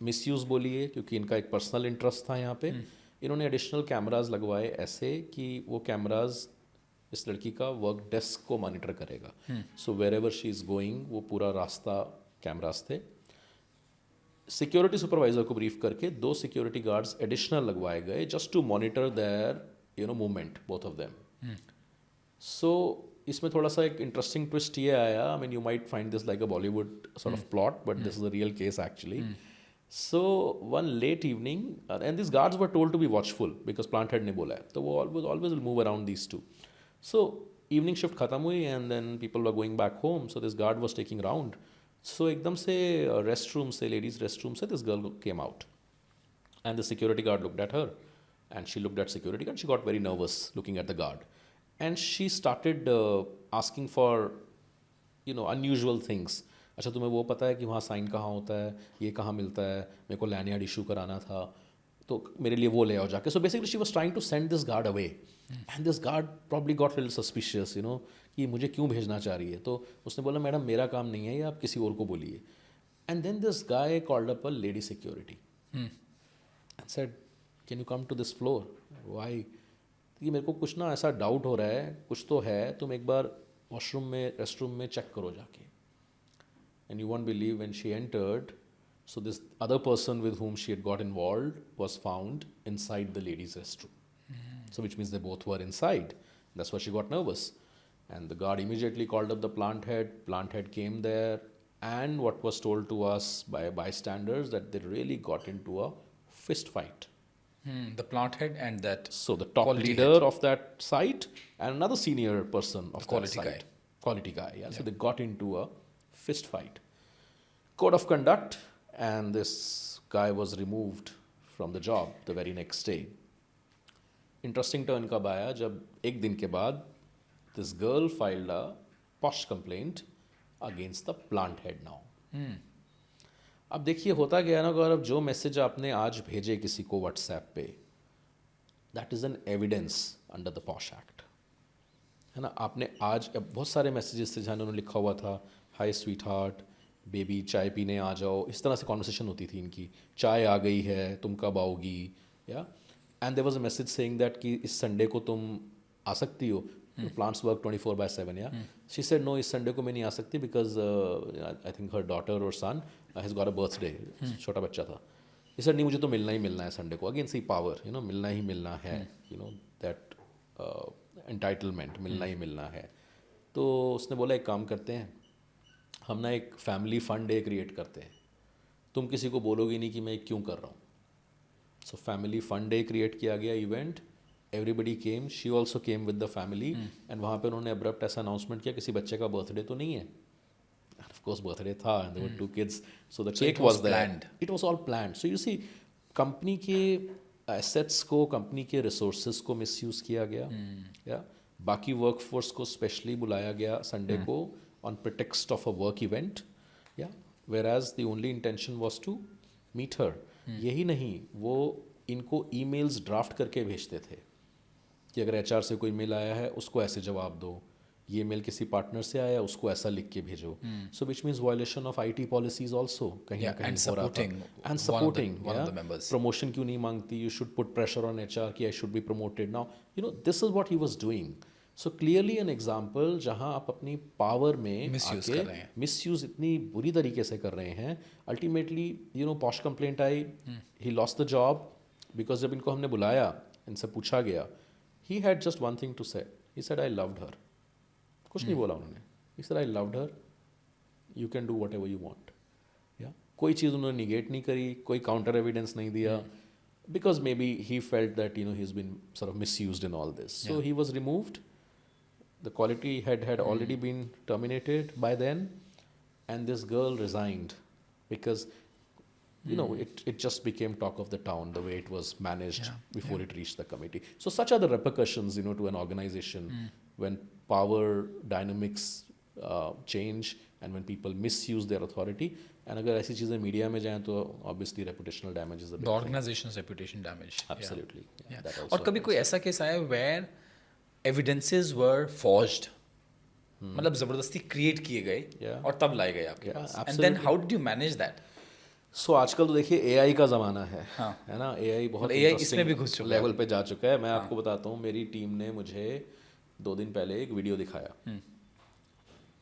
misuse बोलिए, क्योंकि इनका एक personal interest था यहाँ पे. इन्होंने एडिशनल कैमराज लगवाए ऐसे कि वो कैमराज इस लड़की का वर्क डेस्क को मॉनिटर करेगा. So wherever she is going वो पूरा रास्ता कैमराज थे. सिक्योरिटी सुपरवाइजर को ब्रीफ करके 2 सिक्योरिटी गार्ड्स एडिशनल लगवाए गए just to monitor their movement, both of them. So इसमें थोड़ा सा एक इंटरेस्टिंग ट्विस्ट ये आया. I mean you might find this like a Bollywood sort of plot, but this is a real case actually. So one late evening, and these guards were told to be watchful because plant head ने बोला है, तो वो always will move around these two. So evening shift खत्म हुई and then people were going back home. So this guard was taking round. So एकदम से restroom से, ladies restroom से, this girl came out, and the security guard looked at her. And she looked at security and she got very nervous looking at the guard. And she started asking for, unusual things. अच्छा तुम्हें वो पता है कि वहाँ sign कहाँ होता है, ये कहाँ मिलता है, मेरे को लैंड यार्ड इशू कराना था, तो मेरे लिए वो ले आओ जाके. So basically she was trying to send this guard away. And this guard probably got a little suspicious, कि मुझे क्यों भेजना चाह रही है. तो उसने बोला मैडम मेरा काम नहीं है, ये आप किसी और को बोलिए. And then this guy called up a lady security and said, can you come to this floor. Why? कि मेरे को कुछ ना ऐसा डाउट हो रहा है, कुछ तो है, तुम एक बार वॉशरूम में, रेस्टरूम में चेक करो जाके. And you won't believe when she entered, so this other person with whom she had got involved was found inside the ladies' restroom. So which means they both were inside. That's why she got nervous. And the guard immediately called up the plant head. Plant head came there, and what was told to us by bystanders that they really got into a fist fight. The plant head and that. So the top leader of that site and another senior person of quality that site. guy. Quality guy, yeah. So they got into a fist fight. Code of conduct, and this guy was removed from the job the very next day. Interesting turn कब आया जब एक दिन के बाद this girl filed a posh complaint against the plant head now. अब देखिए होता गया ना गौरव, जो मैसेज आपने आज भेजे किसी को व्हाट्सएप पे, that is an evidence under the posh act, है ना. आपने आज बहुत सारे मैसेजेस थे जहाँ उन्होंने लिखा हुआ था हाय स्वीट हार्ट, बेबी चाय पीने आ जाओ, इस तरह से कॉन्वर्सेशन होती थी इनकी. चाय आ गई है, तुम कब आओगी, या. And there was a message saying that कि इस संडे को तुम आ सकती हो, प्लांट्स वर्क 24/7. या शी सेड नो, इस संडे को मैं नहीं आ सकती because I think her daughter और सन हैज़ गॉट अ बर्थडे. छोटा बच्चा था. ये सर नहीं, मुझे तो मिलना ही मिलना है संडे को. अगेन सी पावर, मिलना ही मिलना है, दैट एंटाइटलमेंट, मिलना ही मिलना है. तो उसने बोला एक काम करते हैं, हम ना एक फैमिली फंड डे क्रिएट करते हैं, तुम किसी को बोलोगे नहीं कि मैं क्यों कर रहा हूँ. So family fund day create किया गया event, everybody came, she also came with the family, and वहाँ पे उन्होंने अब्रप्ट ऐसा अनाउंसमेंट किया किसी बच्चे का बर्थडे तो नहीं है. Of course birthday tha and there were two kids, so the So cake it was was there. planned. It was all planned. So you see, company के एसेट्स को, कंपनी के रिसोर्सेज को मिसयूज किया गया, या बाकी वर्कफोर्स को specially बुलाया गया संडे को on pretext of a work event, yeah whereas the only intention was to meet her. यही नहीं, वो इनको ईमेल्स ड्राफ्ट करके भेजते थे कि अगर एचआर से कोई मेल आया है उसको ऐसे जवाब दो, ये मेल किसी पार्टनर से आया उसको ऐसा लिख के भेजो. So which means violation of IT policies also कहीं ना कहीं हो रहा था. And supporting one of the members. Promotion क्यों नहीं मांगती, you should put pressure on HR कि I should be promoted now, you know this is what he was doing. So clearly an example जहां आप अपनी पावर में Misuse आके कर रहे हैं. मिसयूज इतनी बुरी तरीके से कर रहे हैं. Ultimately you know POSH complaint आई, he lost the job because जब इनको हमने बुलाया, इनसे पूछा गया, he had just one thing to say, he said I loved her. कुछ नहीं बोला उन्होंने. ही said I loved her, you can do whatever you want. या कोई चीज़ उन्होंने निगेट नहीं करी, कोई काउंटर एविडेंस नहीं दिया, because maybe he felt that you know he is been sort of misused in all this. So he was removed. The quality had already been terminated by then, and this girl resigned because you know it just became talk of the town the way it was managed before it reached the committee. So such are the repercussions, you know, to an organization when power dynamics change and when people misuse their authority. And अगर ऐसी चीज़ें media में जाएं तो obviously reputational damage is a big The thing. organization's reputation damage. Absolutely. Yeah. That also और कभी कोई happens. ऐसा केस आया where evidences were forged, मतलब जबरदस्ती क्रिएट किए गए Yeah. और तब लाए गए आपके Yeah, pass. And then absolutely. how did you manage that? सो आजकल तो देखिए एआई का ज़माना है, हाँ. है ना. एआई बहुत और AI इसमें भी घुस चुका है. लेवल पे जा चुका है. मैं आपको बताता हूँ, मेरी टीम ने मुझे 2 दिन पहले एक वीडियो दिखाया,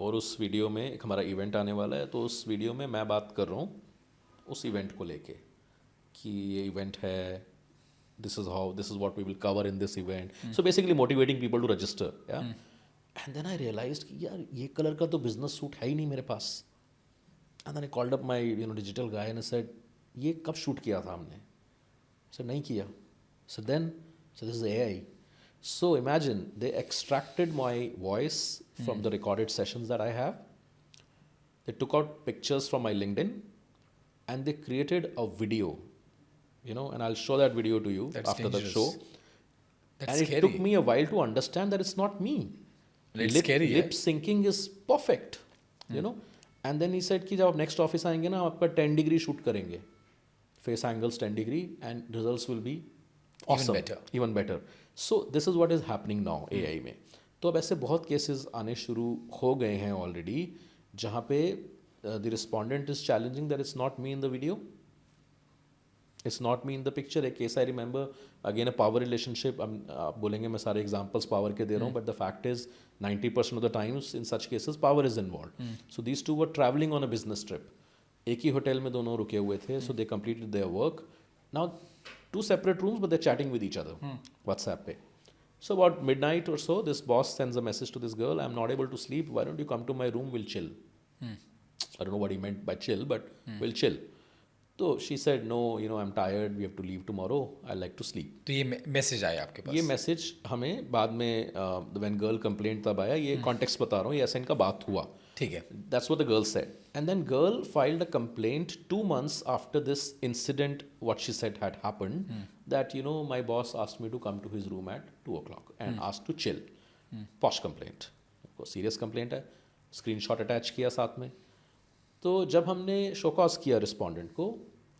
और उस वीडियो में एक हमारा इवेंट आने वाला है, तो उस वीडियो में मैं बात कर रहा हूँ उस इवेंट को लेके कि ये इवेंट है, this is what we will cover in this event. So basically motivating people to register. या एंड देन आई रियलाइज्ड कि यार ये कलर का तो बिजनेस सूट है ही नहीं मेरे पास. And then I called up my digital guy and I said, ये कब शूट किया था हमने? said नहीं किया. So this is AI. So imagine they extracted my voice from the recorded sessions that I have. They took out pictures from my LinkedIn and they created a video, and I'll show that video to you That's after dangerous. the show. That's And scary. it took me a while to understand that it's not me. It's scary, yeah. Lip syncing is perfect, And then he said कि जब आप next office आएंगे ना, आपका 10 degree shoot करेंगे, face angles 10 degree, and results will be Even better. Even better. So this is what is happening now AI में. तो अब ऐसे बहुत केसेस आने शुरू हो गए हैं ऑलरेडी, जहाँ पे the respondent is challenging that it's not me in the video, it's not me in the picture. एक case I remember, again a power relationship. आप बोलेंगे मैं सारे एग्जांपल्स पावर के दे रहा हूँ, but the fact is 90% of the times in such cases power is involve. So these two were travelling on a business trip. एक ही होटल में दोनों रुके हुए थे. So they completed their work. Now 2 separate rooms, but they're chatting with each other. WhatsApp पे. So about midnight or so, this boss sends a message to this girl, I'm not able to sleep, why don't you come to my room, we'll chill. I don't know what he meant by chill, but we'll chill. So she said, no, I'm tired, we have to leave tomorrow, I like to sleep. तो ये message आया आपके पास? ये message हमें बाद में when girl complaint तब आया. ये कॉन्टेक्स्ट बता रहा हूँ, ये ऐसा इनका बात हुआ. ठीक है. That's what the girl said. And then girl filed a complaint 2 months after this incident, what she said had happened, that, my boss asked me to come to his room at 2 o'clock and asked to chill. Posh complaint. Serious complaint है. Screenshot attach किया साथ में. तो जब हमने show cause किया respondent को,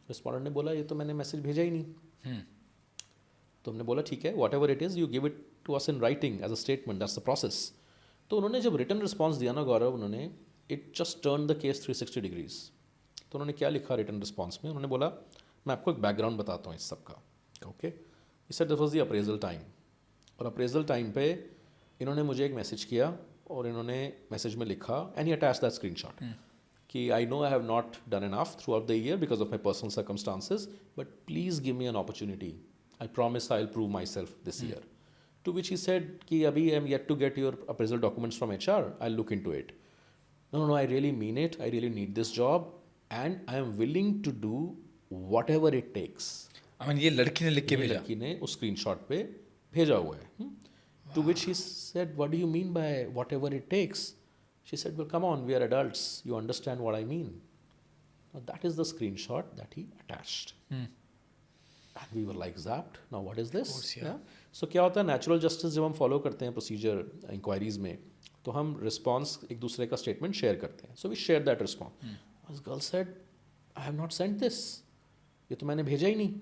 respondent ने बोला ये तो मैंने मैसेज भेजा ही नहीं. तो हमने बोला ठीक है, whatever it is, you give it to us in writing as a statement, that's the process. तो उन्होंने जब रिटर्न रिस्पॉन्स दिया ना गौरव, उन्होंने it just turn the case 360 degrees. तो उन्होंने क्या लिखा रिटर्न रिस्पॉन्स में, उन्होंने बोला मैं आपको एक बैकग्राउंड बताता हूँ इस सब का. ओके, इस said this was the appraisal time. और अप्रेजल टाइम पे इन्होंने मुझे एक मैसेज किया, और इन्होंने मैसेज में लिखा, and he attach that screenshot, कि I know I have not done enough throughout the year because of my personal circumstances, but please give me an opportunity, I promise I will prove myself this year. To which he said कि अभी I am yet to get your appraisal documents from HR, I'll look into it. No, I really mean it, I really need this job and I am willing to do whatever it takes. I mean, ये लड़की ने लिख के ये भेजा? लड़की ने उस स्क्रीनशॉट पे भेजा हुआ है. To which he said, what do you mean by whatever it takes? She said, well, come on, we are adults. You understand what I mean. Now, that is the screenshot that he attached. And we were like zapped. Now, what is this? course, yeah. So, क्या होता है natural justice जब हम follow करते हैं procedure inquiries में तो हम रिस्पॉन्स एक दूसरे का स्टेटमेंट शेयर करते हैं. So we share that response. Girl said, I have not sent this. ये तो मैंने भेजा ही नहीं.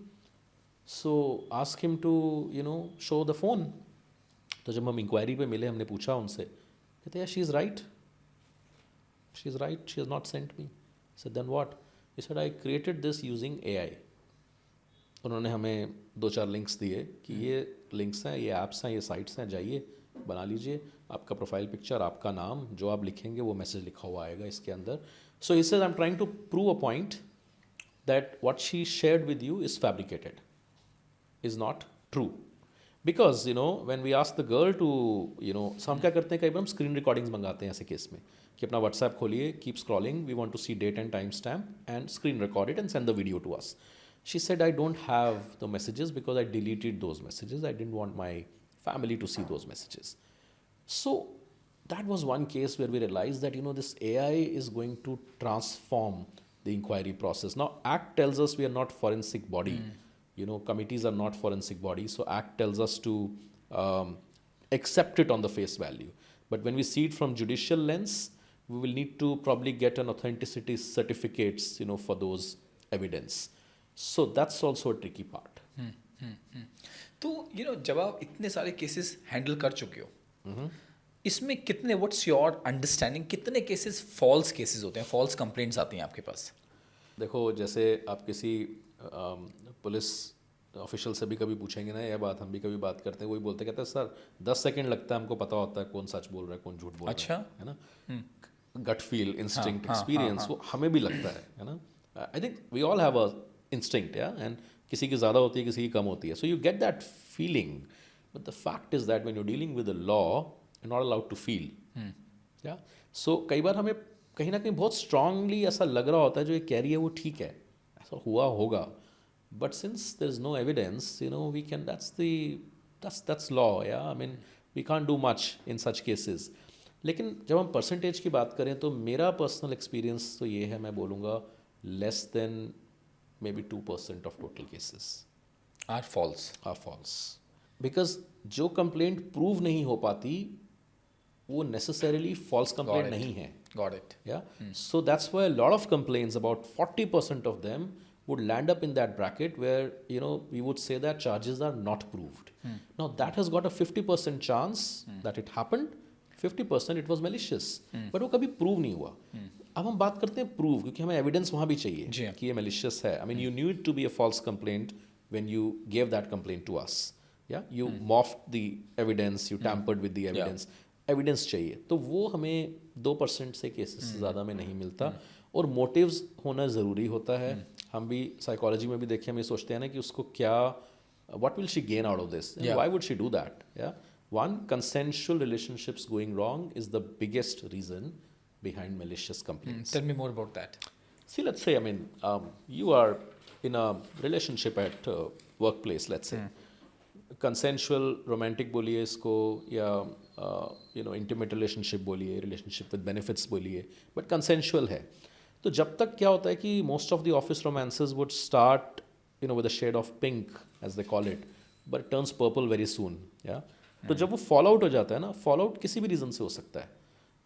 So ask him to show the phone. तो जब हम इंक्वायरी पे मिले हमने पूछा उनसे, कहते हैं she is right, she is right, she has not sent me. Said then what? He said I created this using AI. उन्होंने हमें 2-4 लिंक्स दिए कि ये लिंक्स हैं, ये ऐप्स हैं, ये साइट्स हैं, जाइए बना लीजिए. आपका प्रोफाइल पिक्चर, आपका नाम, जो आप लिखेंगे वो मैसेज लिखा हुआ आएगा इसके अंदर. So he said I am trying to prove a point that what she shared with you is fabricated, is not true. Because when we ask the girl to हम क्या करते हैं, कई बार हम स्क्रीन रिकॉर्डिंग्स मंगाते हैं ऐसे केस में कि अपना व्हाट्सएप खोलिए, keep scrolling, we want to see date and time stamp and screen record it and send the video to us. She said, I don't have the messages because I deleted those messages. I didn't want my family to see those messages. So that was one case where we realized that, this AI is going to transform the inquiry process. Now, Act tells us we are not forensic body. Committees are not forensic body. So Act tells us to accept it on the face value. But when we see it from judicial lens, we will need to probably get an authenticity certificates, for those evidence. So that's also a tricky part. तो जब आप इतने सारे cases handle कर चुके हो, इसमें कितने, व्हाट्स योर अंडरस्टैंडिंग, कितने केसेस फॉल्स केसेस होते हैं, फॉल्स कंप्लेंट्स आती हैं आपके पास? देखो, जैसे आप किसी पुलिस ऑफिशियल से भी कभी पूछेंगे ना, यह बात हम भी कभी बात करते हैं, वही बोलते कहते हैं सर 10 सेकंड लगता है हमको पता होता है कौन सच बोल रहा है कौन झूठ बोल रहा अच्छा. है ना. गट फील, इंस्टिंक्ट, एक्सपीरियंस, वो हमें भी लगता है ना. I think we all have a instinct, and किसी की ज़्यादा होती है, किसी की कम होती है. So you get that feeling, but the fact is that when you're dealing with the law, you're not allowed to feel. So कई बार हमें कहीं ना कहीं बहुत strongly ऐसा लग रहा होता है जो ये कह रही है वो ठीक है, ऐसा हुआ होगा. But since there's no evidence, we can, that's law. I mean, we can't do much in such cases. लेकिन जब हम परसेंटेज की बात करें तो मेरा पर्सनल एक्सपीरियंस तो ये है, मैं बोलूँगा less than maybe 2% of total cases are false. Because जो कंप्लेंट प्रूव नहीं हो पाती वो necessarily false complaint नहीं है. Got it. So that's why a lot of complaints, about 40% of them would land up in that bracket where we would say that charges are not proved. Now that has got a 50% chance that it happened, 50% it was malicious, but वो कभी prove नहीं हुआ. अब हम बात करते हैं prove, क्योंकि हमें एविडेंस वहाँ भी चाहिए कि ये malicious है. I mean, you knew it to be a false complaint when you gave that complaint to us. You morphed the evidence, you tampered with the evidence. Evidence चाहिए, तो वो हमें 2% से केसेस से ज़्यादा में नहीं मिलता. और मोटिव्स होना ज़रूरी होता है. हम भी साइकोलॉजी में भी देखिए, हम ये सोचते हैं ना कि उसको क्या, what will she gain out of this? Why would she do that? One, consensual relationships going wrong is the biggest reason behind malicious complaints. Tell me more about that. See, let's say, I mean, you are in a relationship at workplace, let's say. Consensual, romantic बोलिए इसको, या intimate relationship बोलिए, relationship with benefits बोलिए, but consensual है. तो जब तक क्या होता है कि most of the office romances would start, with a shade of pink, as they call it, but it turns purple very soon. तो जब वो fall out हो जाता है ना, fall out किसी भी reason से हो सकता है.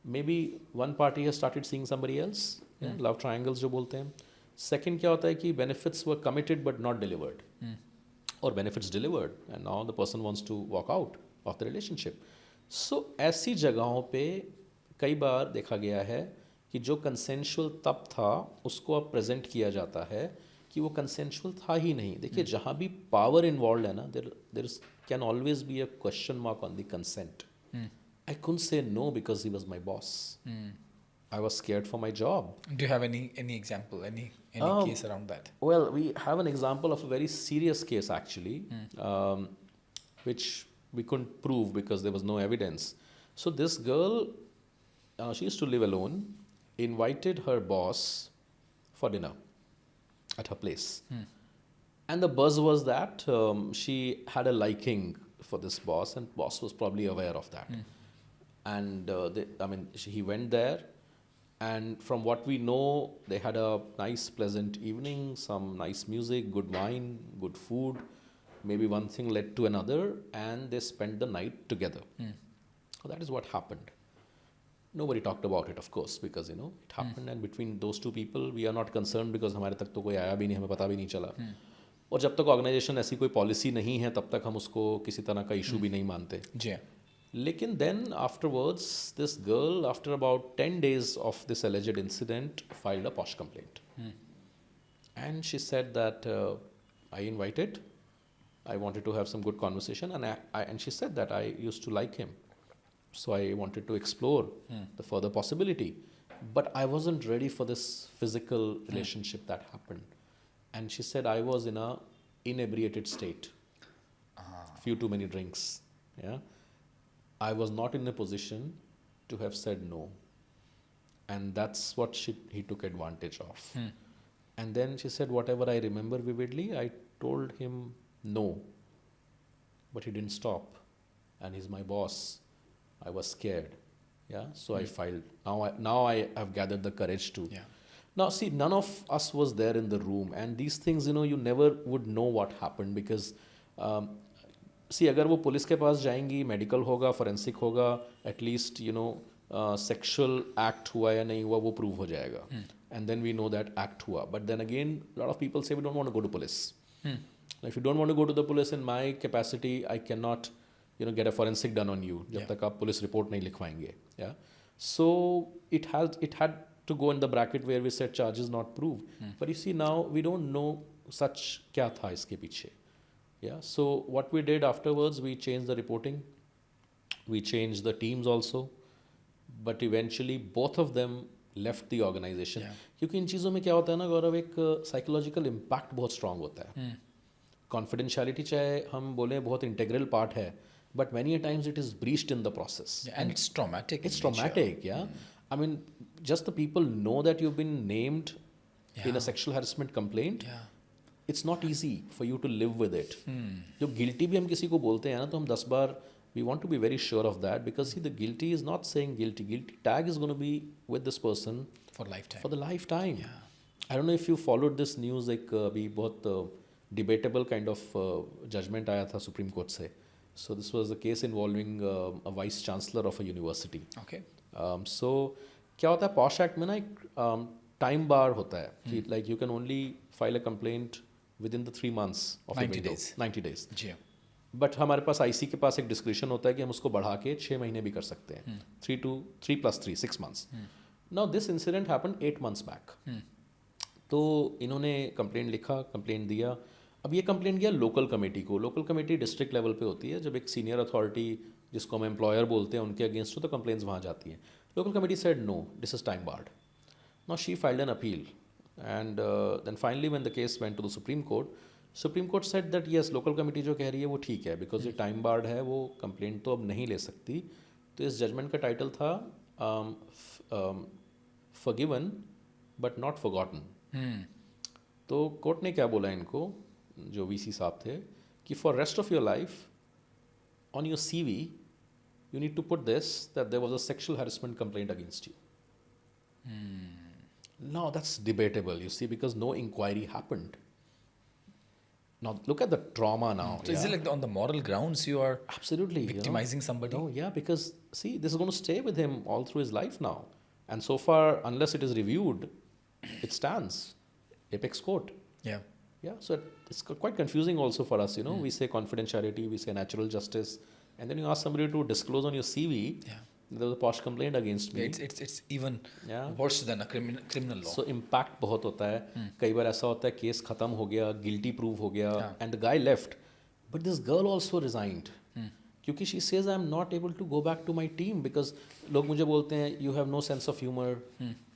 Maybe one party has started seeing somebody else, love triangles जो बोलते हैं. Second क्या होता है कि benefits were committed but not delivered, or benefits delivered and now the person wants to walk out of the relationship. So ऐसी जगहों पे कई बार देखा गया है कि जो consensual तब था उसको अब present किया जाता है कि वो consensual था ही नहीं. देखिए, जहाँ भी power involved है ना, there can always be a question mark on the consent. I couldn't say no because he was my boss. I was scared for my job. Do you have any example, any case around that? Well, we have an example of a very serious case actually, which we couldn't prove because there was no evidence. So this girl, she used to live alone, invited her boss for dinner at her place. And the buzz was that she had a liking for this boss, and boss was probably aware of that. And he went there, and from what we know, they had a nice, pleasant evening, some nice music, good wine, good food. Maybe one thing led to another, and they spent the night together. So that is what happened. Nobody talked about it, of course, because it happened, and between those two people, we are not concerned because हमारे तक तो कोई आया भी नहीं, हमें पता भी नहीं चला. और जब तक ऑर्गेनाइजेशन ऐसी कोई पॉलिसी नहीं है, तब तक हम उसको किसी तरह का इशू भी नहीं मानते. जी. लेकिन then afterwards, this girl, after about 10 days of this alleged incident, filed a posh complaint. And she said that I invited, I wanted to have some good conversation, and she said that I used to like him. So I wanted to explore the further possibility. But I wasn't ready for this physical relationship that happened. And she said I was in a inebriated state. Few too many drinks. Yeah. I was not in a position to have said no. And that's what he took advantage of. And then she said, whatever I remember vividly, I told him no. But he didn't stop. And he's my boss. I was scared. Yeah. So I filed. Now I have gathered the courage to. Yeah. Now, see, none of us was there in the room. And these things, you never would know what happened because, see, अगर वो police के पास जाएंगी, medical होगा, forensic होगा, at least sexual act हुआ या नहीं हुआ वो प्रूव हो जाएगा. And then we know that act हुआ. But then again lot of people say we don't want to go to police. If you don't want to go to the police in my capacity, I can not get a forensic done on you जब तक आप police report नहीं लिखवाएंगे. Yeah. So it had to go in the bracket where we said charges not proved. But you see now we don't know such क्या था इसके पीछे. Yeah. So what we did afterwards, we changed the reporting, we changed the teams also, but eventually both of them left the organization. क्योंकि इन चीज़ों में क्या होता है ना गौरव, एक psychological impact बहुत strong होता है. Confidentiality चाहे हम बोलें बहुत integral part है, but many a times it is breached in the process. Yeah, and it's traumatic. It's traumatic, yeah. I mean, just the people know that you've been named in a sexual harassment complaint. Yeah. It's not easy for you to live with it. जो guilty भी हम किसी को बोलते हैं ना, तो हम 10 बार we want to be very sure of that because see, the guilty is not saying guilty. Guilty tag is going to be with this person For lifetime. For the lifetime. Yeah. I don't know if you followed this news. like अभी बहुत debatable kind of judgment आया था Supreme Court से. So this was a case involving a vice chancellor of a university. Okay. So क्या होता है posh act में ना एक टाइम बार होता है कि like you can only file a complaint within the 3 months of 90 the window. days. 90 days. जी. बट हमारे पास आईसी के पास एक डिस्क्रिप्शन होता है कि हम उसको बढ़ा के 6 महीने भी कर सकते हैं. 3 + 3 6 months. Now this incident happened 8 months back. तो इन्होंने कंप्लेंट लिखा, कंप्लेंट दिया. अब ये कंप्लेंट गया लोकल कमेटी को. लोकल कमेटी डिस्ट्रिक्ट लेवल पे होती है. जब एक सीनियर अथॉरिटी जिसको हम एम्प्लॉयर बोलते हैं उनके अगेंस्ट हो तो कंप्लेंट्स वहाँ जाती हैं. Local committee said no, this is time barred. Now she filed an appeal and then finally when the case went to the Supreme Court said that yes local committee जो कह रही है वो ठीक है बिकॉज ये टाइम बार्ड है, वो कंप्लेंट तो अब नहीं ले सकती. तो इस जजमेंट का टाइटल था फॉरगिवन बट नॉट फॉरगॉटन. तो कोर्ट ने क्या बोला इनको, जो वीसी साहब थे, कि for rest of your life on your CV you need to put this that there was a sexual harassment complaint against you. Now that's debatable, you see, because no inquiry happened. Now look at the trauma now. So is it like on the moral grounds you are Absolutely victimizing somebody? No, yeah, because see, this is going to stay with him all through his life now, and so far unless it is reviewed, it stands. Apex court. Yeah. Yeah, so it's quite confusing also for us, we say confidentiality, we say natural justice, and then you ask somebody to disclose on your CV, there was a posh complaint against me. It's even worse than a criminal law. So impact बहुत होता है. कई बार ऐसा होता है case खत्म हो गया, guilty proof हो गया, and the guy left, but this girl also resigned. क्योंकि she says I'm not able to go back to my team because लोग मुझे बोलते हैं you have no sense of humor,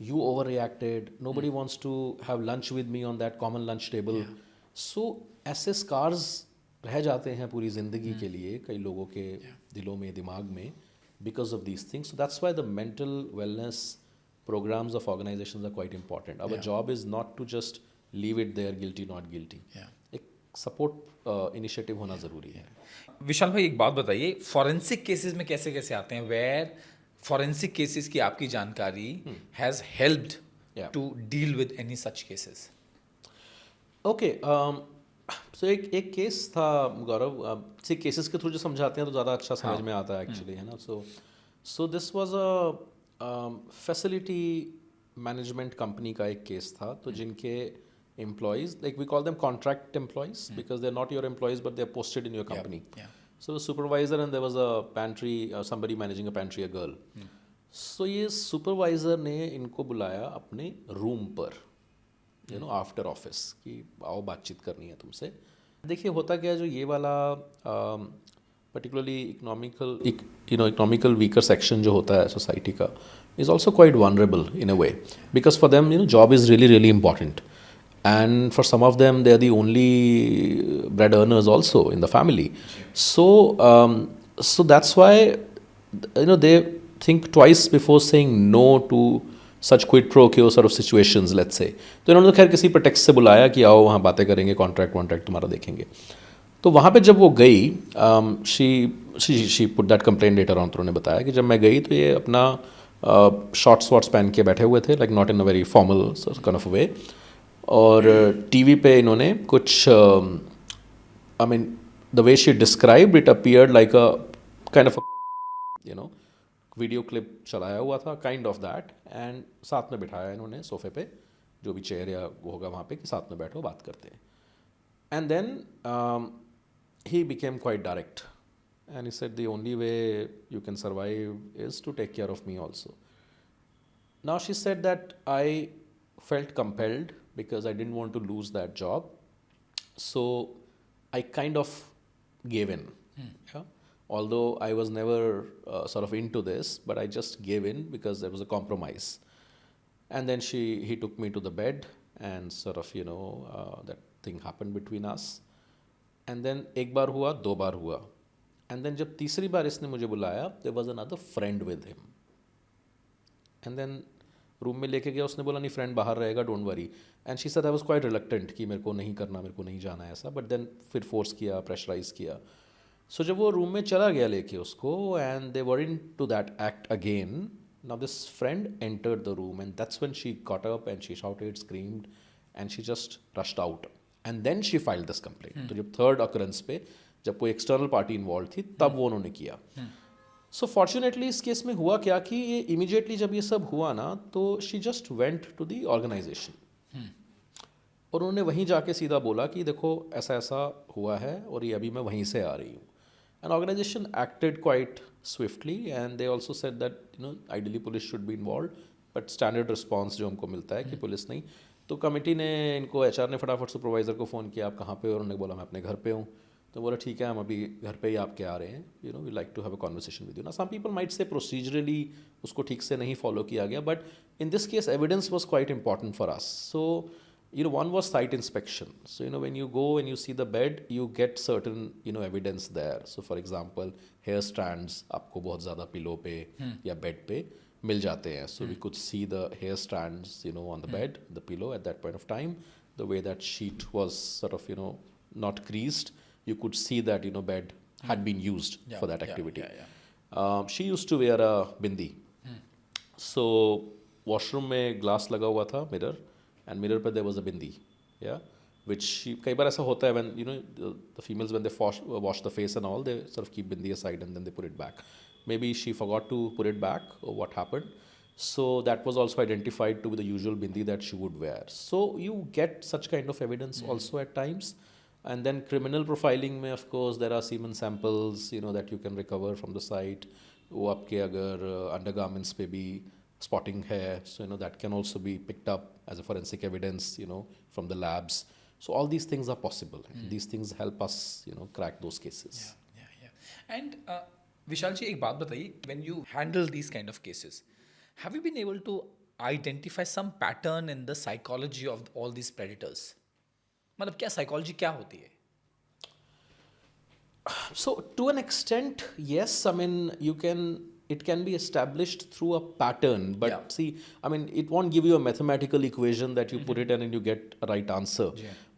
you overreacted, nobody wants to have lunch with me on that common lunch table. So ऐसे scars रह जाते हैं पूरी ज़िंदगी के लिए कई लोगों के दिलों में, दिमाग में, because of these things. So that's why the mental wellness programs of organizations are quite important. Our job is not to just leave it there, guilty, not guilty. Yeah. एक सपोर्ट इनिशिएटिव होना ज़रूरी है. विशाल भाई एक बात बताइए, forensic cases में कैसे कैसे आते हैं, वेयर फॉरेंसिक केसेस की आपकी जानकारी has helped Yeah. To deal with any such cases? Okay, so एक केस था गौरव. से केसेस के थ्रू जो समझाते हैं तो ज़्यादा अच्छा समझ में आता है एक्चुअली, है ना. So this was a facility management company का एक केस था. तो जिनके employees, like we call them contract employees because they are not your employees but they are posted in your company. So the supervisor and there was a pantry, somebody managing a pantry, a girl. So ये supervisor ने इनको बुलाया अपने room पर, you know, after office, कि आओ बातचीत करनी है तुमसे. देखिए होता क्या है, जो ये वाला पर्टिकुलरली इकोनॉमिकल वीकर सेक्शन जो होता है सोसाइटी का is also quite vulnerable in a way, because for them job is really really important. And for some of them, they are the only bread earners also in the family. So that's why they think twice before saying no to such quid pro quo sort of situations, let's say. तो इन्होंने तो खैर किसी प्रटेक्स्ट से बुलाया कि आओ वहाँ बातें करेंगे, कॉन्ट्रैक्ट तुम्हारा देखेंगे. तो वहाँ पे जब वो गई, she put that complaint later on. तो उन्होंने बताया कि जब मैं गई तो ये अपना शॉर्ट्स वॉर्ट्स पहन के बैठे हुए थे, like not in a very formal kind of वे. और टीवी पे इन्होंने कुछ, I mean the way she described it appeared like a kind of video clip चलाया हुआ था, काइंड ऑफ दैट. एंड साथ में बिठाया इन्होंने सोफे पे, जो भी चेयर या वो होगा वहाँ पे, कि साथ में बैठो बात करते हैं. And then he became quite direct and he said the only way you can survive is to take care of me also. Now she said that I felt compelled because I didn't want to lose that job. So I kind of gave in. Yeah? Although I was never sort of into this, but I just gave in because there was a compromise. And then he took me to the bed and sort of, that thing happened between us. And then एक बार हुआ, दो बार हुआ. And then जब तीसरी बार इसने मुझे बुलाया, there was another friend with him. And then room में लेके गया, उसने बोला नहीं फ्रेंड बाहर रहेगा, don't worry. And she said I was quite reluctant कि मेरे को नहीं करना, मेरे को नहीं जाना है ऐसा. बट देन फिर फोर्स किया, प्रेशराइज किया. सो जब वो रूम में चला गया लेके उसको, and they were into that act again, now this friend entered the room and that's when she got up and she shouted, screamed and she just rushed out. And then she filed this complaint. तो जब third occurrence पे जब कोई external party involve थी, तब वो उन्होंने किया. सो फॉर्चुनेटली इस केस में हुआ क्या कि ये इमीडिएटली जब ये सब हुआ ना, तो she just went to the organisation और उन्होंने वहीं जाके सीधा बोला कि देखो ऐसा ऐसा हुआ है और ये अभी मैं वहीं से आ रही हूँ. And organisation acted quite swiftly and they also said that ideally police should be involve, but standard response जो हमको मिलता है कि पुलिस नहीं. तो कमेटी ने इनको, HR ने फटाफट सुपरवाइज़र को फ़ोन किया, आप कहाँ पे हो? उन्होंने बोला मैं अपने घर पे हूँ. तो बोला ठीक है, हम अभी घर पे ही आपके आ रहे हैं, we like to have a conversation with you. ना some people might say procedurally उसको ठीक से नहीं फॉलो किया गया, but in this case evidence was quite important for us. So one was site inspection. So when you go and you see the bed, you get certain evidence there. So for example, hair strands आपको बहुत ज़्यादा pillow पे या bed पे मिल जाते हैं. So we could see the hair strands on the bed, the pillow at that point of time. The way that sheet was sort of not creased, you could see that bed had been used for that activity. She used to wear a bindi. So washroom में glass लगा हुआ था, mirror, and mirror पे there was a bindi, which कई बार ऐसा होता है when the females when they wash the face and all, they sort of keep bindi aside and then they put it back. Maybe she forgot to put it back or what happened. So that was also identified to be the usual bindi that she would wear. So you get such kind of evidence also at times. And then criminal profiling में of course there are semen samples that you can recover from the site. वो आपके अगर undergarments पे भी spotting है, so that can also be picked up as a forensic evidence from the labs. So all these things are possible. These things help us crack those cases. And Vishal ji, एक बात बताइए, when you handle these kind of cases, have you been able to identify some pattern in the psychology of all these predators? मतलब क्या psychology क्या होती है? So to an extent, yes. I mean, it can be established through a pattern, but see, I mean, it won't give you a mathematical equation that you put it in and you get a right answer.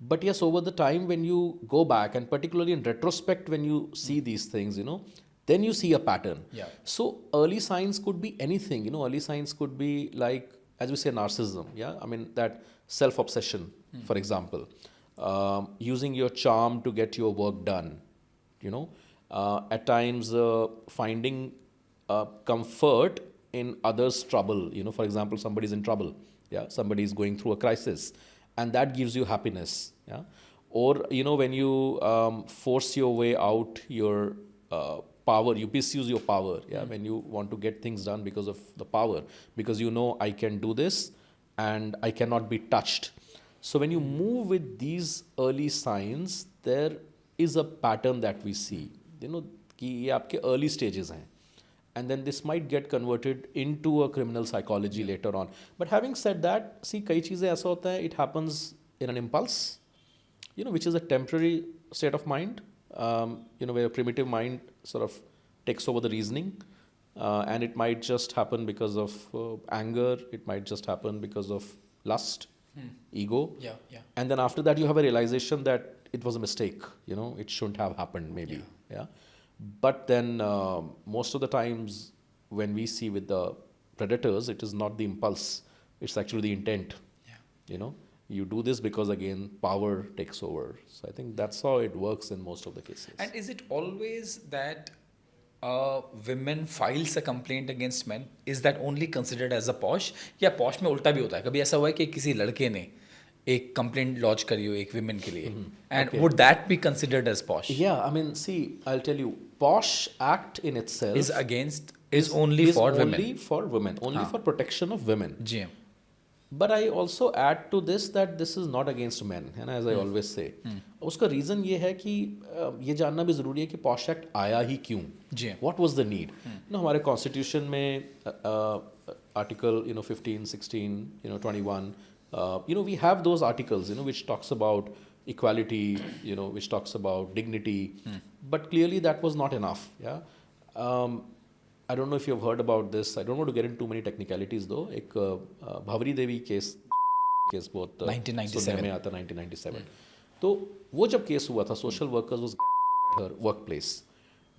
But yes, over the time, when you go back, and particularly in retrospect, when you see these things, then you see a pattern. Yeah. So early signs could be anything. Early signs could be like, as we say, narcissism. Yeah, I mean that self-obsession, for example, using your charm to get your work done. At times finding comfort in others' trouble. For example, somebody's in trouble. Yeah, somebody's going through a crisis, and that gives you happiness. Yeah, or when you force your way out, your power, you misuse your power. Yeah, when you want to get things done because of the power, because I can do this and I cannot be touched. So when you move with these early signs, there is a pattern that we see. कि ये आपके early stages हैं. And then this might get converted into a criminal psychology later on. But having said that, see, कई चीज़ें ऐसा होता है, it happens in an impulse, which is a temporary state of mind, where a primitive mind sort of takes over the reasoning. And it might just happen because of anger, it might just happen because of lust, ego. Yeah. And then after that, you have a realization that it was a mistake, it shouldn't have happened maybe. Yeah. But then most of the times when we see with the predators, it is not the impulse, it's actually the intent. Yeah. You do this because, again, power takes over. So I think that's how it works in most of the cases. And is it always that women files a complaint against men? Is that only considered as a posh? या posh में उल्टा भी होता है? कभी ऐसा हुआ है कि किसी लड़के ने एक complaint lodge करी हो एक women के लिए, and would that be considered as posh? Yeah, I mean, see, I'll tell you, posh act in itself is only for women. Only for women, only for protection of women. Ji. But I also add to this that this is not against men, and as I always say, उसका reason ये है कि ये जानना भी ज़रूरी है कि posh act आया ही क्यों? जी. What was the need? हमारे constitution में article 15, 16, 21, we have those articles which talks about equality, which talks about dignity, but clearly that was not enough. Yeah. I don't know if you've heard about this. I don't want to get into too many technicalities though. एक भवरी देवी case बहुत 1997 सुनने में आता 1997. तो वो जब case हुआ था, social workers was her work place,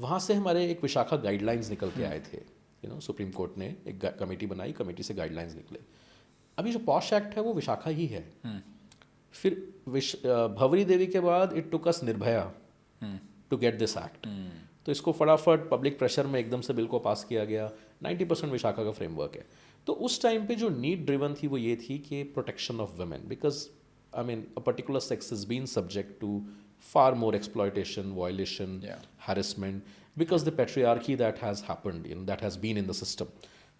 वहाँ से हमारे एक विशाखा गाइडलाइंस निकल के आए थे. सुप्रीम कोर्ट ने एक कमेटी बनाई, कमेटी से गाइडलाइंस निकले. अभी जो पॉश एक्ट है वो विशाखा ही है. फिर भवरी देवी के बाद it took us Nirbhaya to get this act. तो इसको फटाफट पब्लिक प्रेशर में एकदम से बिल को पास किया गया. 90% विशाखा का फ्रेमवर्क है. तो उस टाइम पे जो नीड ड्रिवन थी वो ये थी कि protection of women, because I mean a particular sex is been subject to far more exploitation, violation, harassment, because the patriarchy that has happened, that has been in the system.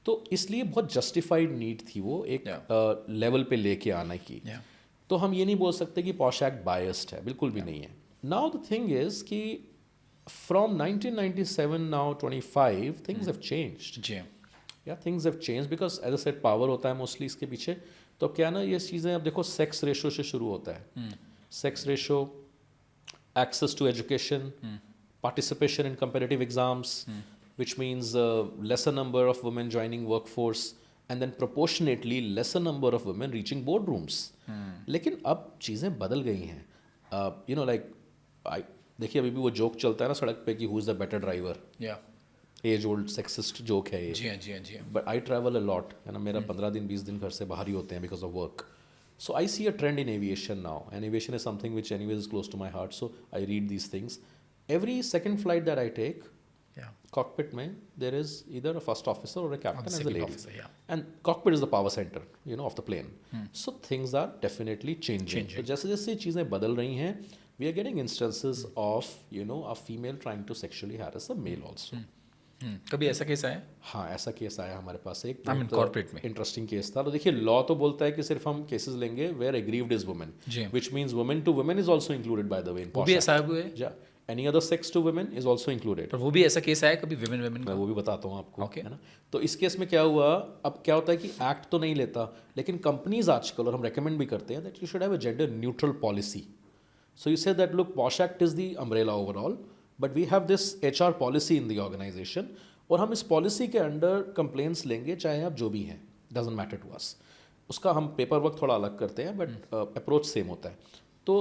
तो इसलिए बहुत justified need थी वो एक level पे लेके आने की. तो हम ये नहीं बोल सकते कि पॉश एक्ट बायस्ड है, बिल्कुल भी नहीं है. नाउ द थिंग इज कि from 1997 now 25 things have changed. Things have changed because as I said power होता है mostly इसके पीछे. तो क्या ना ये चीज़ें अब देखो सेक्स रेशो से शुरू होता है. Sex ratio, access to education, participation in competitive exams, which means lesser number of women joining workforce, and then proportionately lesser number of women reaching boardrooms. लेकिन अब चीज़ें बदल गई हैं. देखिए अभी भी वो जोक चलता है ना सड़क पे कि who is the better driver. Age old sexist joke है ये. जी. But I travel a lot, है ना. मेरा 15 दिन 20 दिन घर से बाहर ही होते हैं because of work. So I see a trend in aviation now, and aviation is something which anyways is close to my heart, so I read these things. Every second flight that I take, cockpit mein, there is either a first officer or a captain as a lady. Officer, And cockpit is the power center, of the plane. So things are definitely changing. So जैसे जैसे चीज़ें बदल रही हैं, we are getting instances of, a female trying to sexually harass a male also. कभी ऐसा case आया? हाँ, ऐसा केस आया हमारे पास एक कॉर्पोरेट में. इंटरेस्टिंग केस था. तो देखिए लॉ तो बोलता है कि सिर्फ हम केसेस लेंगे where aggrieved is women, which means women to women is also included by the way in POSH. वो भी ऐसा हुआ है? Any other sex to women is also included. पर वो भी ऐसा केस आया कभी वुमेन मैं वो भी बताता हूँ आपको, है ना. तो इस केस में क्या हुआ, अब क्या होता है कि एक्ट तो नहीं लेता, लेकिन कंपनीज आजकल, और हम रेकमेंड भी करते हैं, that you should have a gender neutral policy. So you say that look, POSH act is the umbrella overall, but we have this HR policy in the organisation, और हम इस पॉलिसी के अंडर कंप्लेंट्स लेंगे चाहे आप जो भी हैं, डजेंट मैटर टू अस. उसका हम पेपर वर्क थोड़ा अलग करते हैं, बट अप्रोच सेम होता है. तो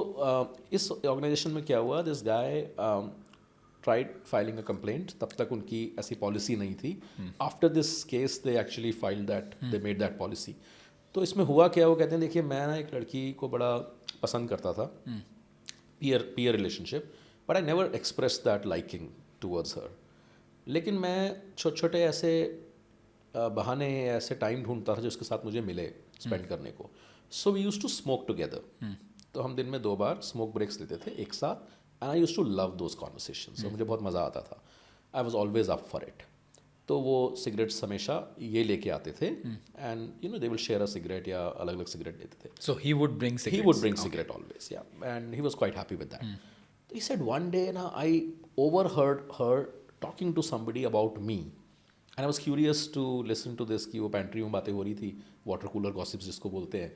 इस ऑर्गेनाइजेशन में क्या हुआ, this guy tried filing a complaint, तब तक उनकी ऐसी पॉलिसी नहीं थी. After this case they actually filed that, they made that policy. तो इसमें हुआ क्या, वो कहते हैं देखिए मैं ना एक लड़की को बड़ा पसंद करता था, peer relationship, but I never express that liking towards her. लेकिन मैं छोटे छोटे ऐसे बहाने, ऐसे टाइम ढूंढता था जो उसके साथ मुझे मिले स्पेंड करने को. So we use to smoke together. तो हम दिन में 2 बार स्मोक ब्रेक्स लेते थे एक साथ, and I use to love those conversations. मुझे बहुत मज़ा आता था. I was always up for it. तो वो सिगरेट्स हमेशा ये लेके आते थे, and they will share a cigarette, या अलग अलग सिगरेट देते थे. So he would bring He cigarettes. would bring cigarette always, yeah, and he was quite happy with that. He said one day, na, I overheard her talking to somebody about me, and I was curious to listen to this. कि वो pantry में बातें हो रही थी, water cooler gossips जिसको बोलते हैं.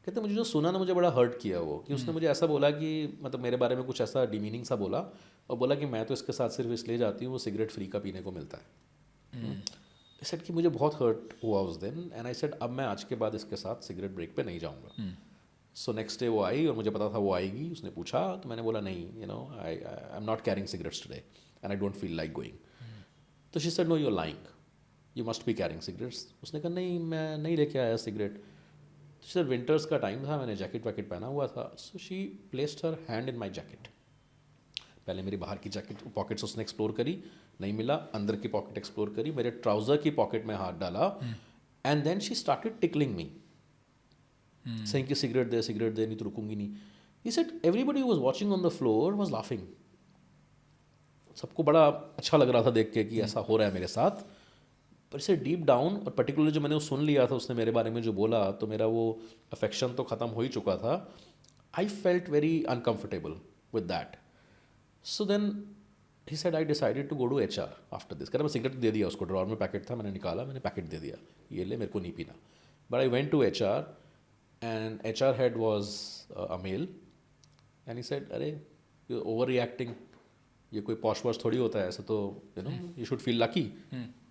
कहते मुझे जो सुना ना, मुझे बड़ा हर्ट किया वो, कि उसने मुझे ऐसा बोला कि मतलब मेरे बारे में कुछ ऐसा डिमीनिंग सा बोला, और बोला कि मैं तो इसके साथ सिर्फ इसलिए जाती हूँ वो सिगरेट फ्री का पीने को मिलता है. I said कि मुझे बहुत हर्ट हुआ उस दिन, एंड आई सेड अब मैं आज के बाद इसके साथ सिगरेट ब्रेक पे नहीं जाऊँगा. सो नेक्स्ट डे वो आई, और मुझे पता था वो आएगी. उसने पूछा तो मैंने बोला नहीं, I am not carrying cigarettes today and I don't feel like going. तो she said no, you are lying, you must be carrying cigarettes. उसने कहा नहीं, मैं नहीं लेके आया सिगरेट. सर विंटर्स का टाइम था, मैंने जैकेट वैकेट पहना हुआ था. So she placed her hand in my jacket. पहले मेरी बाहर की जैकेट पॉकेट्स उसने एक्सप्लोर करी, नहीं मिला. अंदर की पॉकेट एक्सप्लोर करी, मेरे ट्राउज़र की पॉकेट में हाथ डाला, and then she started tickling me, saying कि सिगरेट दे, नहीं तो रुकूंगी नहीं. He said everybody was watching on the floor was laughing. सबको बड़ा अच्छा लग रहा था देख के कि ऐसा हो रहा है मेरे साथ. पर इसे डीप डाउन, और पर्टिकुलरली जो मैंने वो सुन लिया था उसने मेरे बारे में जो बोला, तो मेरा वो अफेक्शन तो ख़त्म हो ही चुका था. I felt very uncomfortable with that. So then he said I decided to go to HR after this. कहता मैं सिगरेट दे दिया उसको, ड्रॉर में पैकेट था, मैंने निकाला, मैंने पैकेट दे दिया, ये ले, मेरे को नहीं पीना. But I went to HR, and HR head was a male, and he said अरे यू ओवर रिएक्टिंग, ये कोई पॉश वॉश थोड़ी होता है, ऐसा तो you should feel lucky.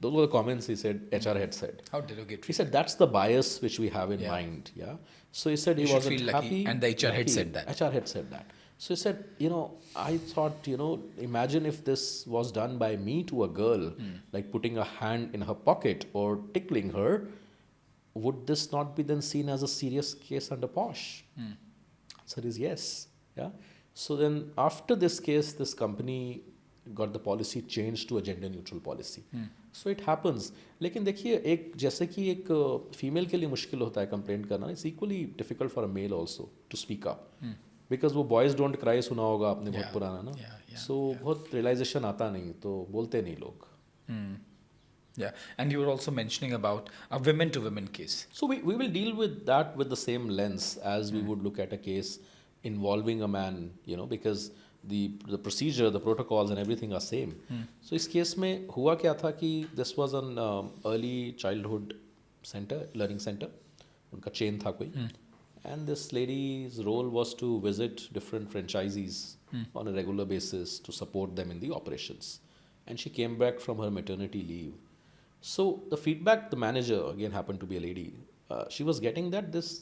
Those were the comments he said, HR had said. How derogatory. He said that's the bias which we have in mind. Yeah. So he said he You should wasn't feel lucky, happy. and the HR had lucky. said that. HR had said that. So he said, I thought, imagine if this was done by me to a girl, like putting a hand in her pocket or tickling her, would this not be then seen as a serious case under posh? Answer is yes. Yeah. So then after this case, this company got the policy changed to a gender neutral policy. So it happens. लेकिन देखिए, एक जैसे कि एक female के लिए मुश्किल होता है कंप्लेंट करना, it's equally difficult for a male also to speak up, because वो बॉयज़ डोंट क्राई सुना होगा आपने बहुत पुराना ना. सो बहुत रियलाइजेशन आता नहीं, तो बोलते नहीं लोग. Yeah, and you were also mentioning about a women to women case. So we will deal with that with the same lens as we would look at a case involving a man, because the procedure, the protocols and everything are same. So इस case में हुआ क्या था कि this was an early childhood center, learning center. उनका chain था कोई. And this lady's role was to visit different franchisees on a regular basis to support them in the operations. And she came back from her maternity leave. So the feedback, the manager, again happened to be a lady, she was getting that this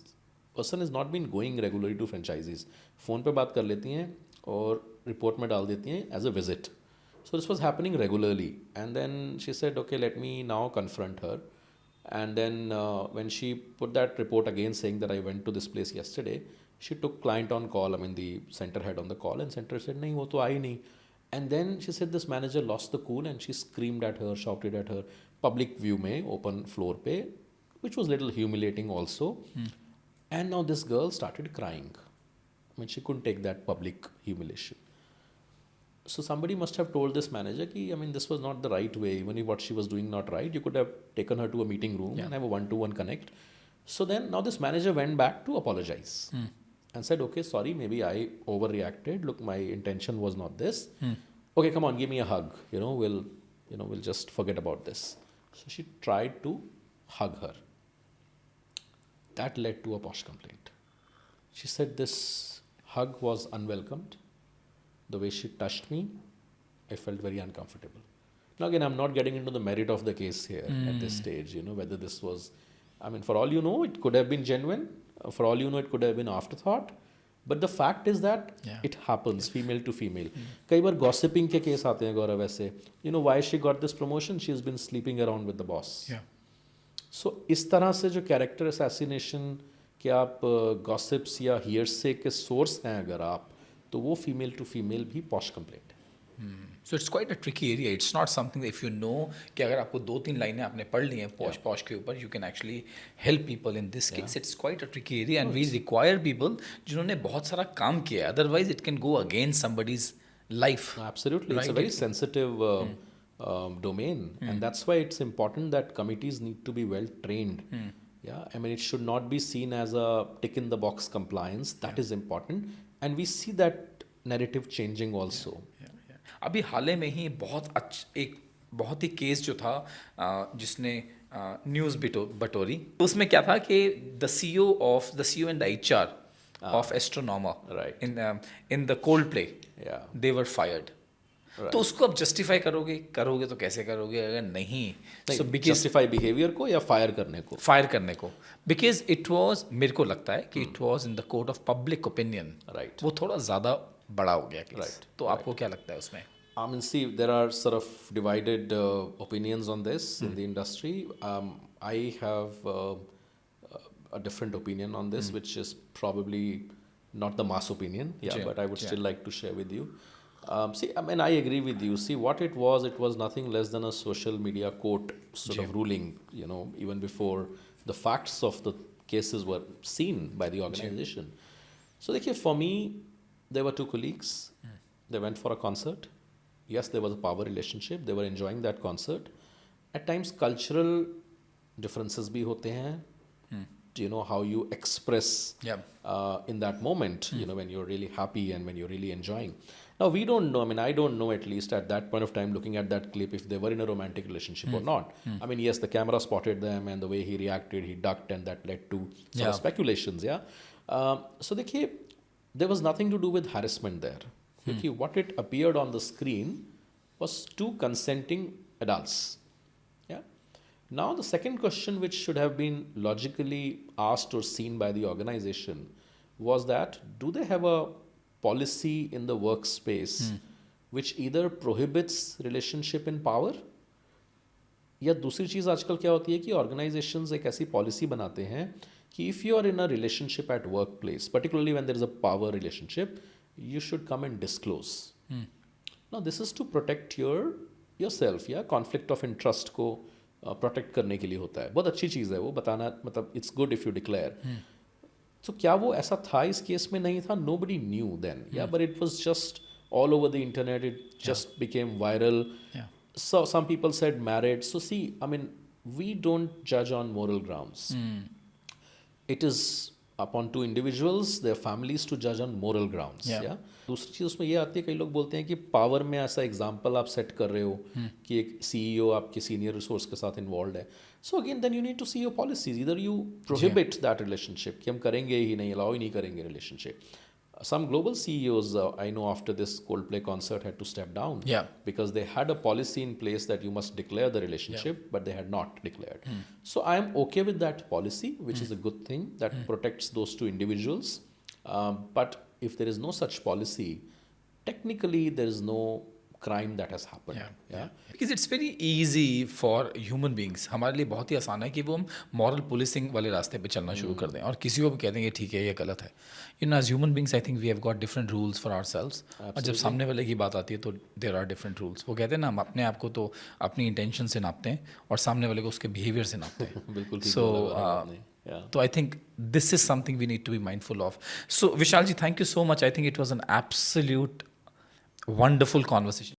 person has not been going regularly to franchisees. Phone पे बात कर लेती हैं और report में डाल देती हैं as a visit. So this was happening regularly. And then she said, okay, let me now confront her. And then when she put that report again saying that I went to this place yesterday, she took client on call, the center head on the call, and center said, नहीं वो तो आई नहीं. And then she said this manager lost the cool and she screamed at her, shouted at her, public view में, open floor पे, which was little humiliating also. And now this girl started crying. She couldn't take that public humiliation. So somebody must have told this manager कि this was not the right way. Even if what she was doing not right, you could have taken her to a meeting room and have a one-to-one connect. So then now this manager went back to apologize and said, okay, sorry, maybe I overreacted. Look, my intention was not this. Okay, come on, give me a hug. We'll just forget about this. So she tried to hug her. That led to a posh complaint. She said this hug was unwelcomed. The way she touched me, I felt very uncomfortable. Now again, I'm not getting into the merit of the case here at this stage, whether this was, for all you know, it could have been genuine. For all you know, it could have been afterthought. But the fact is that it happens female to female. कई बार gossiping के case आते हैं गौरव ऐसे, you know why she got this promotion, she is been sleeping around with the boss. So इस तरह से जो कैरेक्टर असैसिनेशन के आप गॉसिप्स या हियरसे के सोर्स हैं अगर आप, तो वो फीमेल टू फीमेल भी पॉश कंप्लेंट है. So it's quite a tricky area. It's not something if you know कि अगर आपको 2-3 लाइनें आपने पढ़ ली हैं पॉश के ऊपर, you can actually help people in this case. It's quite a tricky area and we require people जिन्होंने बहुत सारा काम किया है, otherwise it can go against somebody's life. Absolutely, it's a very sensitive domain, and that's why it's important that committees need to be well trained. Yeah, I mean, it should not be seen as a tick in the box compliance. That is important, and we see that narrative changing also. अभी हाल ही में ही एक बहुत ही case जो था जिसने news बटोरी, उसमें क्या था कि the CEO and the HR of Astronomer, right, in the Coldplay, Yeah, they were fired. तो उसको आप जस्टिफाई करोगे तो कैसे करोगे अगर नहीं so justify behavior को या fire करने को. फायर करने को, बिकॉज इट वाज, मेरे को लगता है कि it was in the court of public opinion. Right. वो थोड़ा ज़्यादा बड़ा हो गया केस. Right. तो आपको क्या लगता है उसमें? I mean, see, there are sort of divided opinions on this in the industry. I have a different opinion on this, which is probably not the mass opinion. Yeah, Yeah, but I would yeah. still like to share with you. See, I mean, I agree with you. See, what it was nothing less than a social media court sort of ruling, you know, even before the facts of the cases were seen by the organization. So, देखिए, for me, there were two colleagues. They went for a concert. Yes, there was a power relationship. They were enjoying that concert. At times, cultural differences भी होते हैं. You know, how you express in that moment, you know, when you're really happy and when you're really enjoying. Now, we don't know, I mean, I don't know at least at that point of time looking at that clip if they were in a romantic relationship or not. I mean, yes, the camera spotted them and the way he reacted, he ducked, and that led to sort of speculations, so देखिए, there was nothing to do with harassment there. Because what it appeared on the screen was two consenting adults. Now, the second question which should have been logically asked or seen by the organization was that, do they have a policy in the workspace which either prohibits relationship in power, या दूसरी चीज़ आजकल क्या होती है कि organizations एक ऐसी policy बनाते हैं कि if you are in a relationship at workplace, particularly when there is a power relationship, you should come and disclose. Now, this is to protect yourself, conflict of interest को protect करने के लिए होता है. बहुत अच्छी चीज़ है वो बताना, मतलब it's good if you declare. तो क्या वो ऐसा था इस केस में? नहीं था. Nobody knew then, but it was just all over the internet. It just became viral. So some people said married. So see, I mean, we don't judge on moral grounds. It is upon to individuals, their families to judge on moral grounds. दूसरी चीज़ उसमें ये आती है, कई लोग बोलते हैं कि पावर में ऐसा एग्जाम्पल आप सेट कर रहे हो कि एक CEO आपके सीनियर रिसोर्स के साथ इन्वॉल्व है. So again then you need to see your policies. इधर यू प्रोहिबिट दैट रिलेशनशिप कि हम करेंगे ही नहीं, अलाउ ही नहीं करेंगे relationship. Some global CEOs I know after this Coldplay concert had to step down because they had a policy in place that you must declare the relationship, but they had not declared. So I am okay with that policy, which is a good thing that protects those two individuals. But if there is no such policy, technically there is no crime that has happened. Because it's very easy for human beings. हमारे लिए बहुत ही आसान है कि वो हम moral policing वाले रास्ते पे चलना शुरू कर दें और किसी को भी कह देंगे ठीक है ये गलत है. You know, as human beings, I think we have got different rules for ourselves. और जब सामने वाले की बात आती है तो there are different rules. वो कहते हैं ना, हम अपने आप को तो अपनी इंटेंशन से नापते हैं और सामने वाले को उसके बिहेवियर से नापते हैं. बिल्कुल. So I think this is something we need to be mindful of. So Vishal ji, thank you so much. I think it was an absolute wonderful conversation.